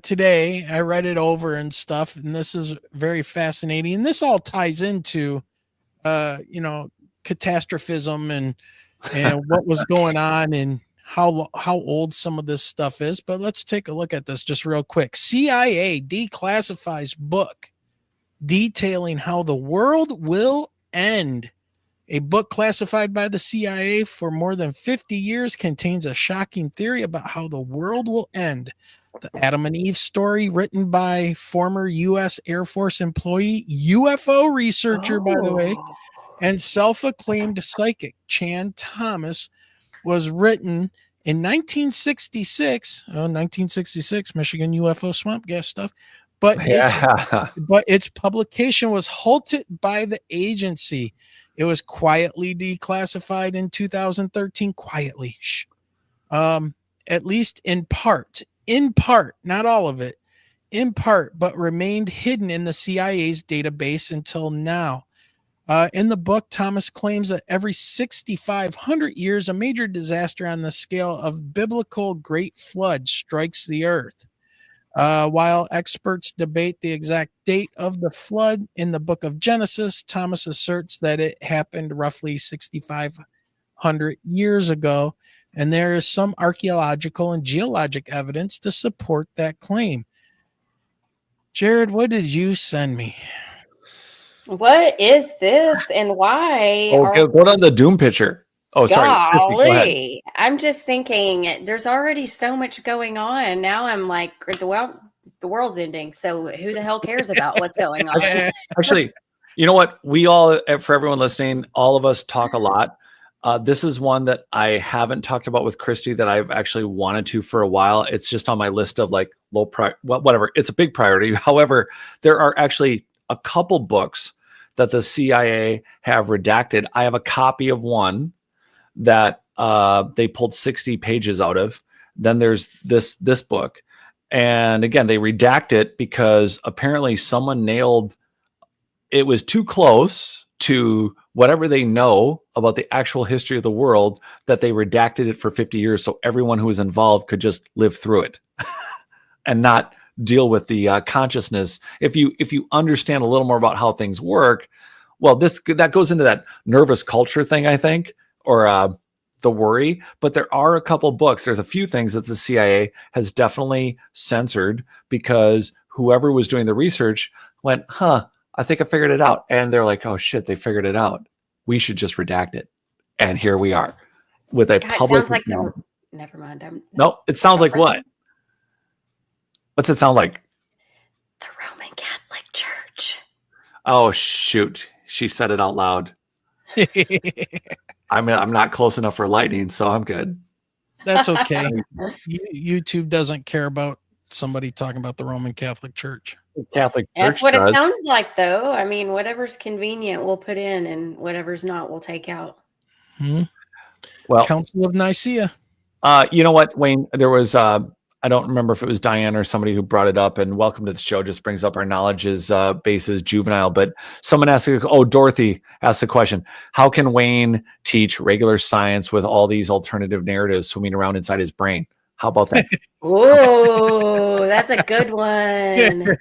today. I read it over and stuff, and this is very fascinating. And this all ties into, catastrophism and what was going on and how old some of this stuff is. But let's take a look at this just real quick. CIA declassifies book detailing how the world will end. A book classified by the CIA for more than 50 years contains a shocking theory about how the world will end. The Adam and Eve story, written by former U.S. Air Force employee, UFO researcher, by the way, and self-acclaimed psychic Chan Thomas, was written in 1966. 1966, Michigan UFO swamp gas stuff. But its publication was halted by the agency. It was quietly declassified in 2013. Quietly, at least in part, not all of it, in part, but remained hidden in the CIA's database until now. In the book, Thomas claims that every 6,500 years, a major disaster on the scale of biblical great flood strikes the earth. While experts debate the exact date of the flood in the book of Genesis, Thomas asserts that it happened roughly 6,500 years ago, and there is some archaeological and geologic evidence to support that claim. Jared, what did you send me? What is this and why? Go down the Doom picture. Oh, sorry. Golly. I'm just thinking there's already so much going on. Now I'm like, the world's ending. So who the hell cares about what's going on? Actually, you know what? We all, for everyone listening, all of us talk a lot. This is one that I haven't talked about with Kristi that I've actually wanted to for a while. It's just on my list of like whatever. It's a big priority. However, there are actually a couple books that the CIA have redacted. I have a copy of one that they pulled 60 pages out of. Then there's this book. And again, they redact it because apparently someone nailed, it was too close to whatever they know about the actual history of the world that they redacted it for 50 years. So everyone who was involved could just live through it and not deal with the consciousness. If you understand a little more about how things work, well, that goes into that nervous culture thing, I think, or the worry. But there are a couple books. There's a few things that the CIA has definitely censored because whoever was doing the research went, I think I figured it out. And they're like, oh shit, they figured it out. We should just redact it. And here we are with a public. Sounds like never mind. No, it sounds like what? What's it sound like? The Roman Catholic Church. Oh shoot. She said it out loud. I'm not close enough for lightning, so I'm good. That's okay. YouTube doesn't care about somebody talking about the Roman Catholic Church. That's what it sounds like, though. I mean, whatever's convenient, we'll put in, and whatever's not, we'll take out. Well, Council of Nicaea. You know what, Wayne? There was I don't remember if it was Diane or somebody who brought it up, and welcome to the show just brings up our knowledge base is juvenile. But someone asked, Dorothy asked the question, how can Wayne teach regular science with all these alternative narratives swimming around inside his brain? How about that? Oh, that's a good one.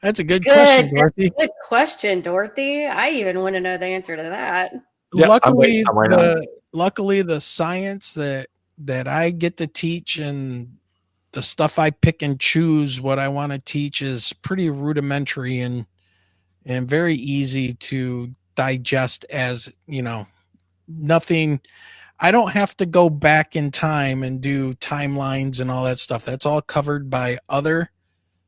That's a good question, Dorothy. Good question, Dorothy. I even want to know the answer to that. Yeah, luckily, the science that I get to teach and the stuff I pick and choose what I want to teach is pretty rudimentary and very easy to digest, as nothing. I don't have to go back in time and do timelines and all that stuff. That's all covered by other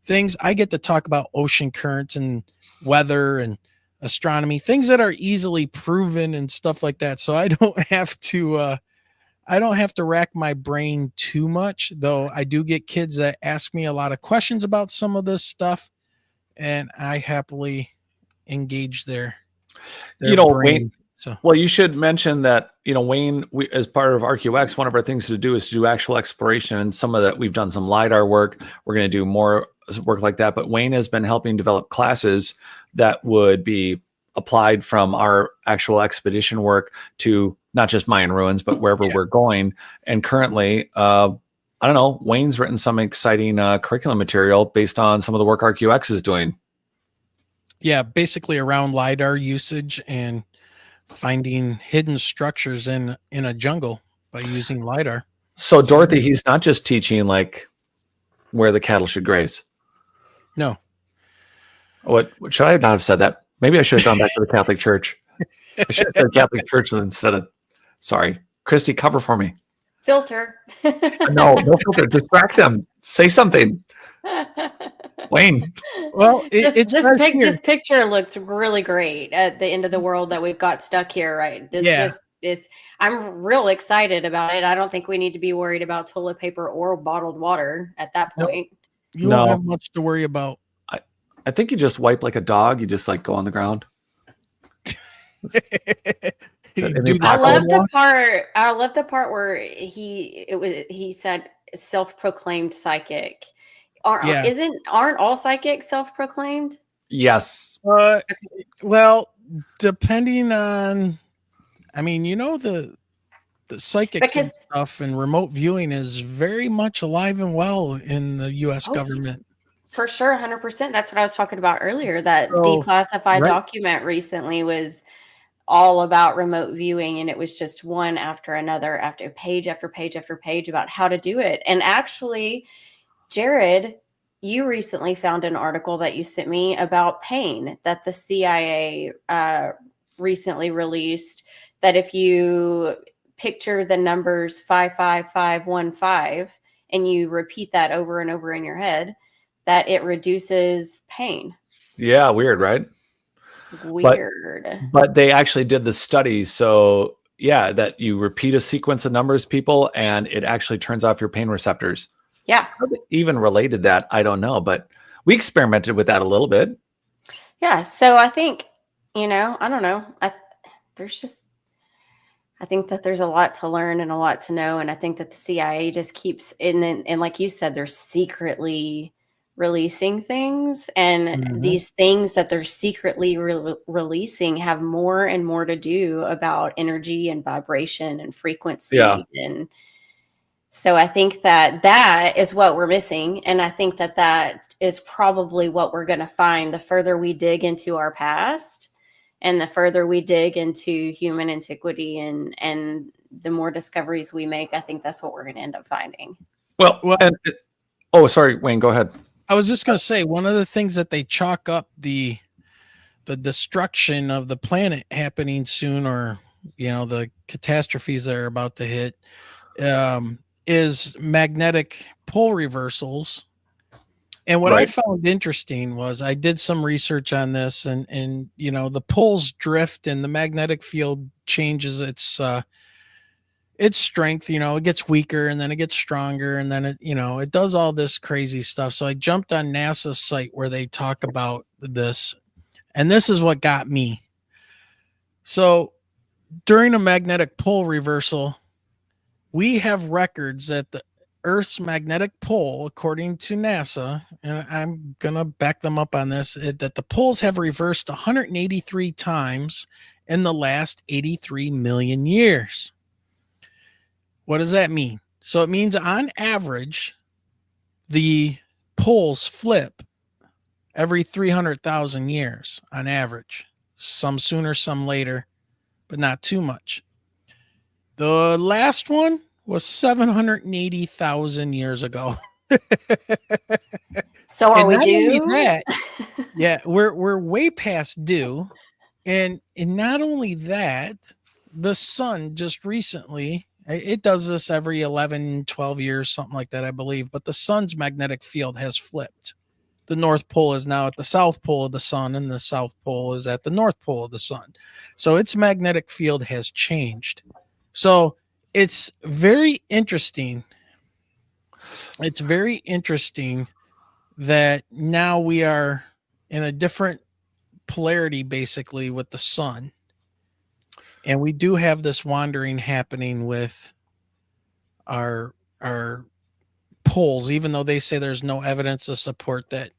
things. I get to talk about ocean currents and weather and astronomy, things that are easily proven and stuff like that. So I don't have to rack my brain too much, though I do get kids that ask me a lot of questions about some of this stuff, and I happily engage their brain. Wayne, well, you should mention that, Wayne, as part of RKEO-X, one of our things to do is to do actual exploration, and some of that we've done some LiDAR work. We're going to do more work like that, but Wayne has been helping develop classes that would be applied from our actual expedition work to not just Mayan ruins, but wherever we're going. And currently, I don't know. Wayne's written some exciting curriculum material based on some of the work RKEO-X is doing. Yeah, basically around LiDAR usage and finding hidden structures in a jungle by using LiDAR. So Dorothy, he's not just teaching like where the cattle should graze. No. What should I not have said that? Maybe I should have gone back to the Catholic Church. I should have said Catholic Church instead of. Sorry, Kristi, cover for me. Filter. No filter. Distract them. Say something. Wayne. Well, this picture looks really great at the end of the world that we've got stuck here, right? I'm real excited about it. I don't think we need to be worried about toilet paper or bottled water at that point. You don't have much to worry about. I think you just wipe like a dog. You just like go on the ground. I love the part where he said self-proclaimed psychic. Aren't all psychics self-proclaimed? Yes. Well, depending on, I mean, the psychics and stuff and remote viewing is very much alive and well in the U.S. government. For sure, 100%. That's what I was talking about earlier. That declassified document recently was all about remote viewing, and it was just one after another, after page after page after page about how to do it. And actually, Jared, you recently found an article that you sent me about pain that the CIA recently released, that if you picture the numbers 55515 and you repeat that over and over in your head, that it reduces pain. Yeah, weird, right? Weird. But they actually did the study. So yeah, that you repeat a sequence of numbers, people, and it actually turns off your pain receptors. Yeah. How they even related that, I don't know, but we experimented with that a little bit. Yeah. So I think, I don't know. I think that there's a lot to learn and a lot to know. And I think that the CIA just keeps and like you said, they're secretly releasing things, and these things that they're secretly releasing have more and more to do about energy and vibration and frequency. Yeah. And so I think that is what we're missing. And I think that is probably what we're going to find the further we dig into our past and the further we dig into human antiquity and the more discoveries we make. I think that's what we're going to end up finding. Sorry, Wayne, go ahead. I was just going to say, one of the things that they chalk up the destruction of the planet happening soon, or, the catastrophes that are about to hit, is magnetic pole reversals. And what I found interesting was I did some research on this, and the poles drift and the magnetic field changes its strength. It gets weaker and then it gets stronger, and then it does all this crazy stuff. So I jumped on NASA's site where they talk about this, and this is what got me. So during a magnetic pole reversal, we have records that the Earth's magnetic pole, according to NASA, and I'm going to back them up on this, that the poles have reversed 183 times in the last 83 million years. What does that mean? So it means on average, the poles flip every 300,000 years on average. Some sooner, some later, but not too much. The last one was 780,000 years ago. So are we due? Yeah, we're way past due. And not only that, the sun just recently, it does this every 11, 12 years, something like that, I believe. But the sun's magnetic field has flipped. The North Pole is now at the South Pole of the sun, and the South Pole is at the North Pole of the sun. So its magnetic field has changed. So it's very interesting. It's very interesting that now we are in a different polarity, basically, with the sun. And we do have this wandering happening with our poles, even though they say there's no evidence to support that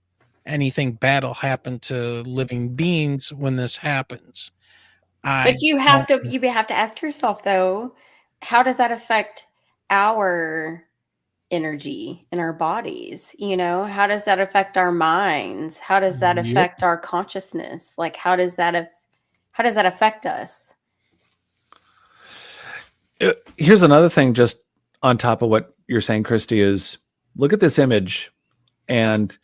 anything bad will happen to living beings when this happens. But you have to ask yourself, though, how does that affect our energy in our bodies? How does that affect our minds? How does that affect our consciousness? Like, how does that affect us? Here's another thing, just on top of what you're saying, Kristi, is look at this image, and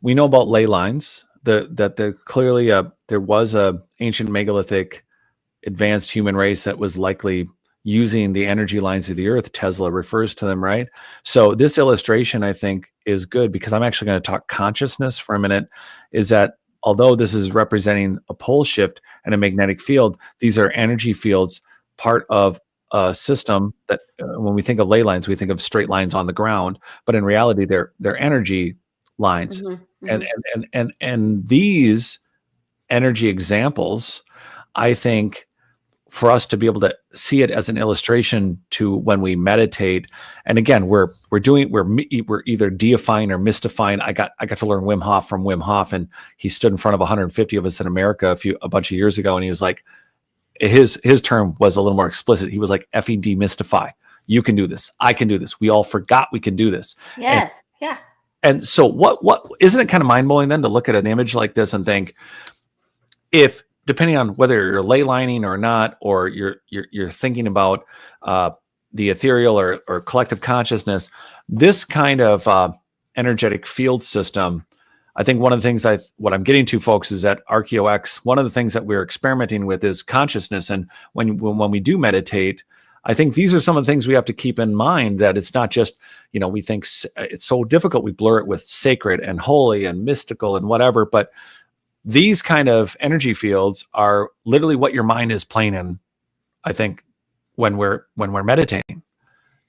we know about ley lines. Clearly there was a ancient megalithic advanced human race that was likely using the energy lines of the earth. Tesla refers to them, right? So this illustration, I think, is good, because I'm actually going to talk consciousness for a minute. Is that although this is representing a pole shift and a magnetic field, these are energy fields, part of a system that when we think of ley lines, we think of straight lines on the ground, but in reality, they're energy lines. And these energy examples, I think, for us to be able to see it as an illustration to when we meditate. And again, we're either deifying or mystifying. I got to learn Wim Hof from Wim Hof, and he stood in front of 150 of us in America a bunch of years ago, and he was like, his term was a little more explicit. He was like, effing demystify. You can do this. I can do this. We all forgot we can do this. Yes. Yeah. And so what isn't it kind of mind blowing then to look at an image like this and think, if depending on whether you're ley lining or not, or you're thinking about the ethereal or collective consciousness, this kind of energetic field system, I think one of the things what I'm getting to, folks, is that RKEO-X, one of the things that we're experimenting with is consciousness. And when we do meditate, I think these are some of the things we have to keep in mind, that it's not just, we think it's so difficult. We blur it with sacred and holy and mystical and whatever, but these kind of energy fields are literally what your mind is playing in, I think, when we're meditating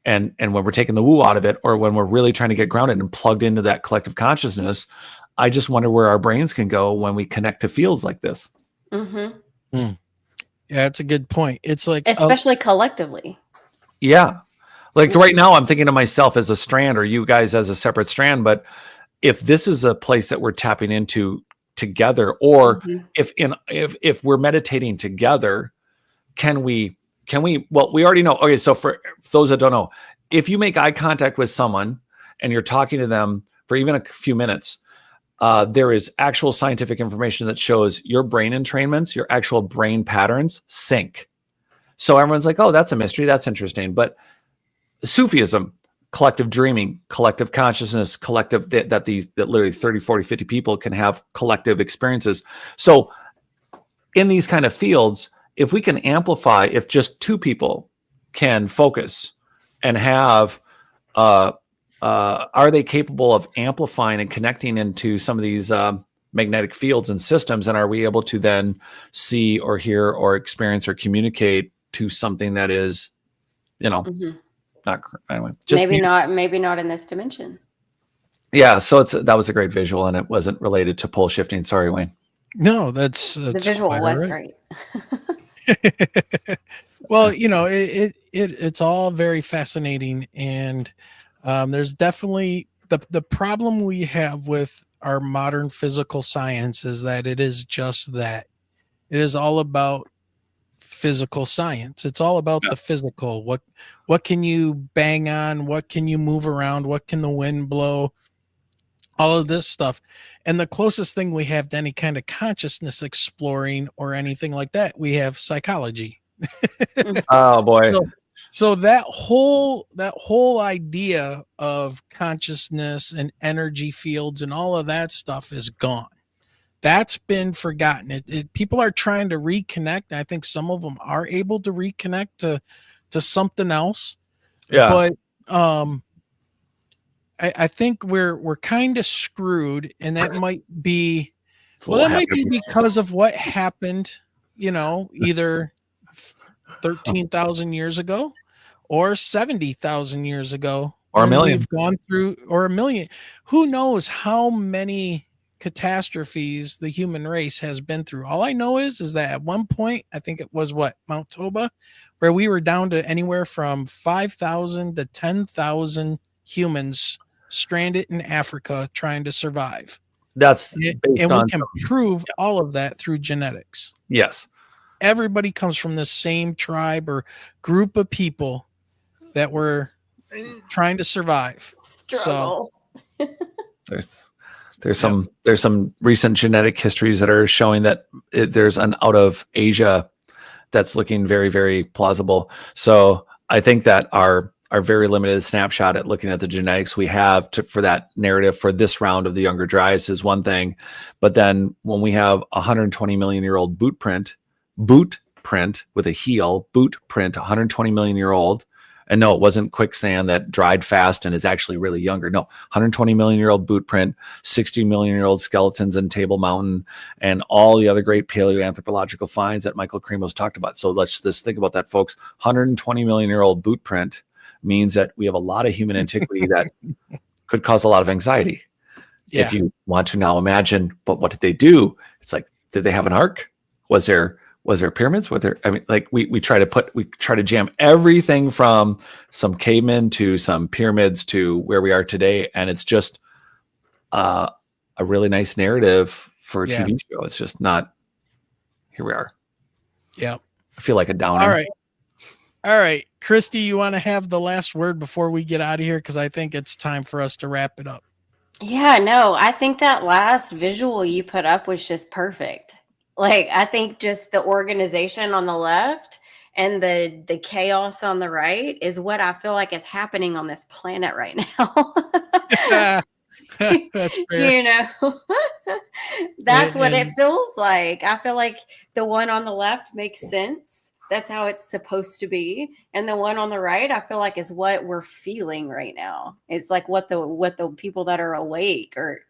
and when we're taking the woo out of it, or when we're really trying to get grounded and plugged into that collective consciousness. I just wonder where our brains can go when we connect to fields like this. Yeah, that's a good point. It's like, especially collectively. Yeah. Like right now I'm thinking of myself as a strand, or you guys as a separate strand. But if this is a place that we're tapping into together, or if we're meditating together, can we, well, we already know. Okay. So for those that don't know, if you make eye contact with someone and you're talking to them for even a few minutes, there is actual scientific information that shows your brain entrainments, your actual brain patterns sync. So everyone's like, oh, that's a mystery. That's interesting. But Sufism, collective dreaming, collective consciousness, collective that literally 30, 40, 50 people can have collective experiences. So in these kind of fields, if we can amplify, if just two people can focus and have, are they capable of amplifying and connecting into some of these magnetic fields and systems? And are we able to then see or hear or experience or communicate to something that is, not anyway? Maybe not in this dimension. Yeah. So that was a great visual, and it wasn't related to pole shifting. Sorry, Wayne. No, that's the visual was great. Well, it's all very fascinating, and there's definitely the problem we have with our modern physical science is that it is just that. It is all about physical science. It's all about the physical. What can you bang on? What can you move around? What can the wind blow? All of this stuff. And the closest thing we have to any kind of consciousness exploring or anything like that, we have psychology. Oh boy. So that whole idea of consciousness and energy fields and all of that stuff is gone. That's been forgotten. People are trying to reconnect. I think some of them are able to reconnect to something else. Yeah. But I think we're kind of screwed, and that might be because of what happened, either 13,000 years ago or 70,000 years ago, or a million. We've gone through, or a million. Who knows how many catastrophes the human race has been through? All I know is that at one point, I think it was Mount Toba, where we were down to anywhere from 5,000 to 10,000 humans stranded in Africa trying to survive. And we can prove all of that through genetics. Yes. Everybody comes from the same tribe or group of people that were, trying to survive. Struggle. There's some recent genetic histories that are showing that there's an out of Asia that's looking very, very plausible. So I think that our very limited snapshot at looking at the genetics we have for that narrative for this round of the Younger Dryas is one thing. But then when we have 120 million year old boot print with a heel, 120 million year old. And no, it wasn't quicksand that dried fast and is actually really younger. No, 120 million year old boot print, 60 million year old skeletons in Table Mountain, and all the other great paleoanthropological finds that Michael Cremo's talked about. So let's just think about that, folks. 120 million year old boot print means that we have a lot of human antiquity that could cause a lot of anxiety. Yeah. If you want to now imagine, but what did they do? It's like, did they have an ark? Was there pyramids? We try to jam everything from some cavemen to some pyramids to where we are today. And it's just a really nice narrative for a TV show. It's just not, here we are. Yeah. I feel like a downer. All right. Kristi, you want to have the last word before we get out of here? Because I think it's time for us to wrap it up. Yeah, no, I think that last visual you put up was just perfect. Like, I think just the organization on the left and the chaos on the right is what I feel like is happening on this planet right now. That's fair. You know, that's what it feels like. I feel like the one on the left makes sense. That's how it's supposed to be. And the one on the right, I feel like is what we're feeling right now. It's like what the people that are awake or,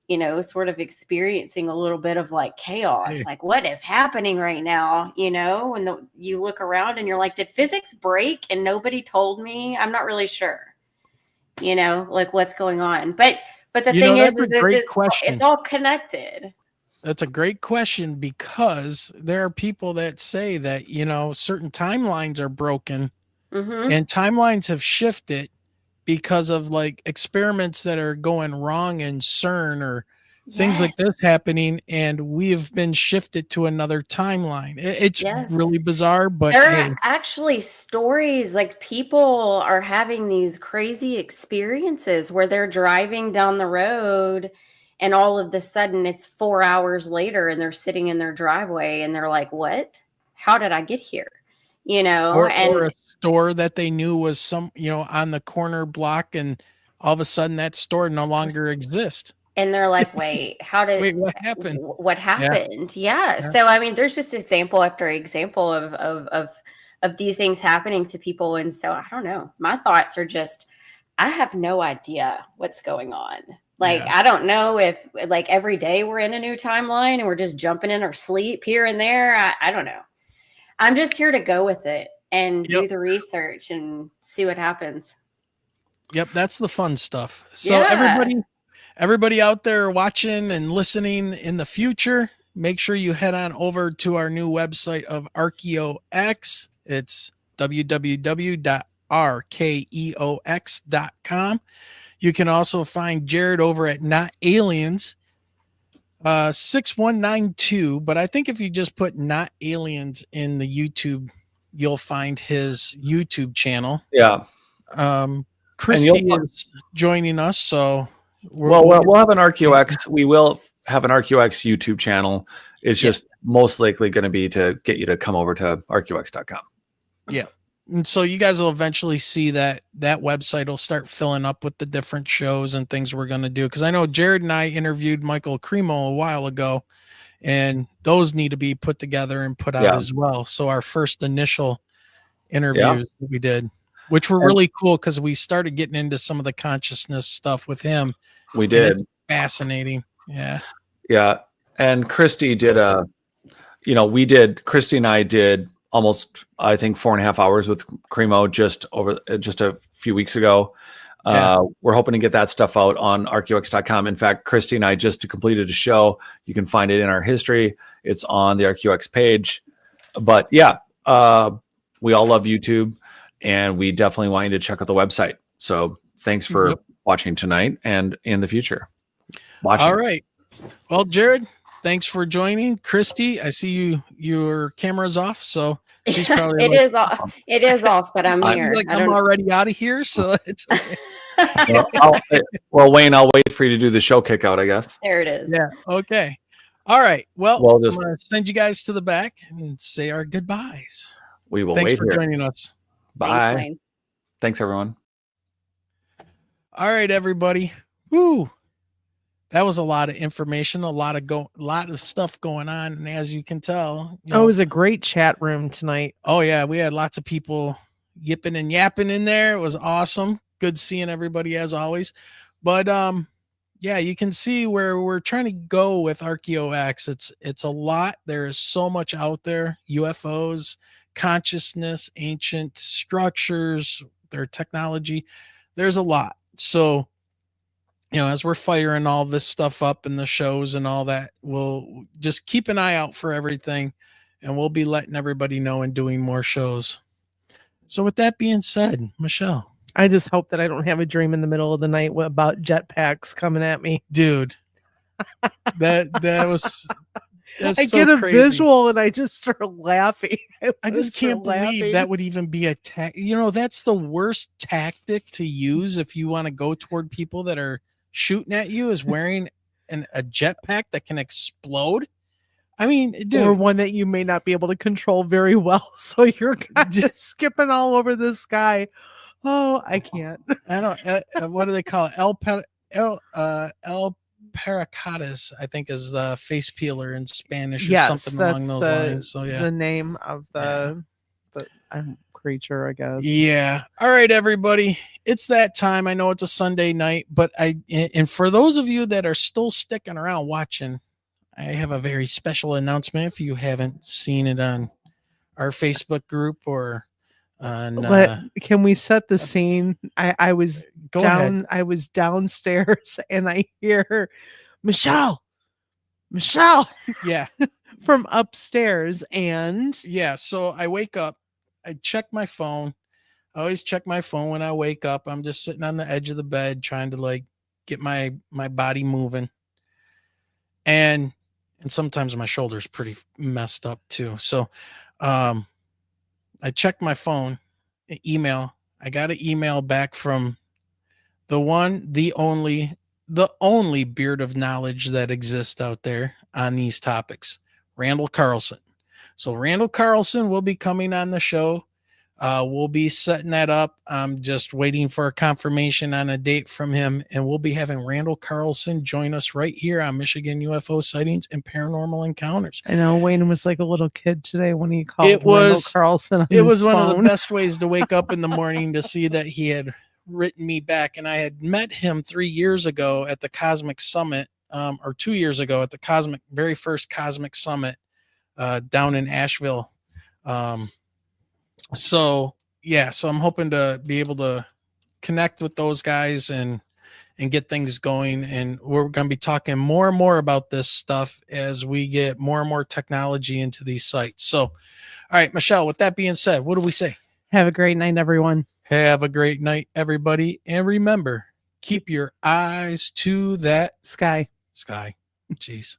you know, sort of experiencing a little bit of like chaos, like what is happening right now, you know, when you look around and you're like, did physics break and nobody told me? I'm not really sure, you know, like what's going on. But the thing is it's all connected. That's a great question, because there are people that say that, you know, certain timelines are broken and timelines have shifted because of like experiments that are going wrong in CERN or things like this happening, and we've been shifted to another timeline. It's really bizarre, but there are actually stories like people are having these crazy experiences where they're driving down the road and all of a sudden it's 4 hours later and they're sitting in their driveway and they're like, what? How did I get here? You know, or a store that they knew was some, you know, on the corner block, and all of a sudden that store no longer exists. And they're like, wait, what happened? What happened? Yeah. So, I mean, there's just example after example of these things happening to people. And so I don't know. My thoughts are just, I have no idea what's going on. Like, I don't know if like every day we're in a new timeline and we're just jumping in our sleep here and there. I don't know. I'm just here to go with it and do the research and see what happens. Yep. That's the fun stuff. So everybody out there watching and listening in the future, make sure you head on over to our new website of RKEO-X. It's www.rkeox.com. You can also find Jared over at Not Aliens, 6192. But I think if you just put Not Aliens in the YouTube, you'll find his YouTube channel. Yeah. Kristi is joining us, so we'll have an RKEO-X. We will have an RKEO-X YouTube channel. It's just most likely going to be to get you to come over to RKEOX.com. Yeah. And so you guys will eventually see that website will start filling up with the different shows and things we're going to do. Because I know Jared and I interviewed Michael Cremo a while ago, and those need to be put together and put out as well. So our first initial interviews that we did, which were really cool because we started getting into some of the consciousness stuff with him. We did. Fascinating. Yeah. Yeah. And Kristi did Kristi and I did almost, I think, 4.5 hours with Cremo just a few weeks ago. We're hoping to get that stuff out on RKEOX.com. In fact, Kristi and I just completed a show. You can find it in our history. It's on the RKEO-X page. But we all love YouTube, and we definitely want you to check out the website. So thanks for watching tonight and in the future. All right. Well, Jared, thanks for joining. Kristi, I see your camera's off, so She's probably It like, is off. It is off, but I'm she's here. like, I I'm don't. already out of here, so it's okay. Well, Wayne, I'll wait for you to do the show kick out, I guess. There it is. Yeah. Okay. All right. Well, We'll just- I'm going to send you guys to the back and say our goodbyes. We will Thanks wait for here. joining us. Bye. Thanks, Wayne. Thanks, everyone. All right, everybody. Woo. That was a lot of information, a lot of stuff going on, and as you can tell, Oh, it was a great chat room tonight. oh yeah, we had lots of people yipping and yapping in there. It was awesome. Good seeing everybody as always. But yeah, you can see where we're trying to go with RKEO-X. It's a lot. There is so much out there. UFOs, consciousness, ancient structures, their technology. There's a lot. So, you know, as we're firing all this stuff up in the shows and all that, we'll just keep an eye out for everything, and we'll be letting everybody know and doing more shows. So with that being said, Michelle, I just hope that I don't have a dream in the middle of the night about jetpacks coming at me. dude, that was that's I so get a crazy. visual and I just start laughing. I just can't believe that would even be a you know, that's the worst tactic to use if you want to go toward people that are shooting at you, is wearing a jetpack that can explode. I mean, dude, Or one that you may not be able to control very well. So you're kind of skipping all over the sky. Oh, I can't. I don't. What do they call it? El Paracatus, I think, is the face peeler in Spanish, or Yes, something that's along those lines. So yeah, the name of the creature, I guess. yeah. All right, everybody, it's that time. I know it's a Sunday night, but and for those of you that are still sticking around watching, I have a very special announcement. If you haven't seen it on our Facebook group or on, Can we set the scene? I was go down. ahead. I was downstairs and I hear Michelle Yeah. from upstairs, and Yeah, so I wake up, I check my phone. I always check my phone when I wake up. I'm just sitting on the edge of the bed trying to like get my body moving. And sometimes my shoulder's pretty messed up too. So I checked my phone, email. I got an email back from the only beard of knowledge that exists out there on these topics, Randall Carlson. So Randall Carlson will be coming on the show. We'll be setting that up. I'm just waiting for a confirmation on a date from him, and we'll be having Randall Carlson join us right here on Michigan UFO Sightings and Paranormal Encounters. I know Wayne was like a little kid today when he called It was Carlson. On it was his one of the phone. best ways to wake up in the morning to see that he had written me back, and I had met him 3 years ago at the Cosmic Summit, or 2 years ago at the very first Cosmic Summit down in Asheville. So yeah, so I'm hoping to be able to connect with those guys and get things going. And we're going to be talking more and more about this stuff as we get more and more technology into these sites. So, all right, Michelle, with that being said, what do we say? Have a great night, everyone. Have a great night, everybody. And remember, keep your eyes to that Sky. sky. Jeez.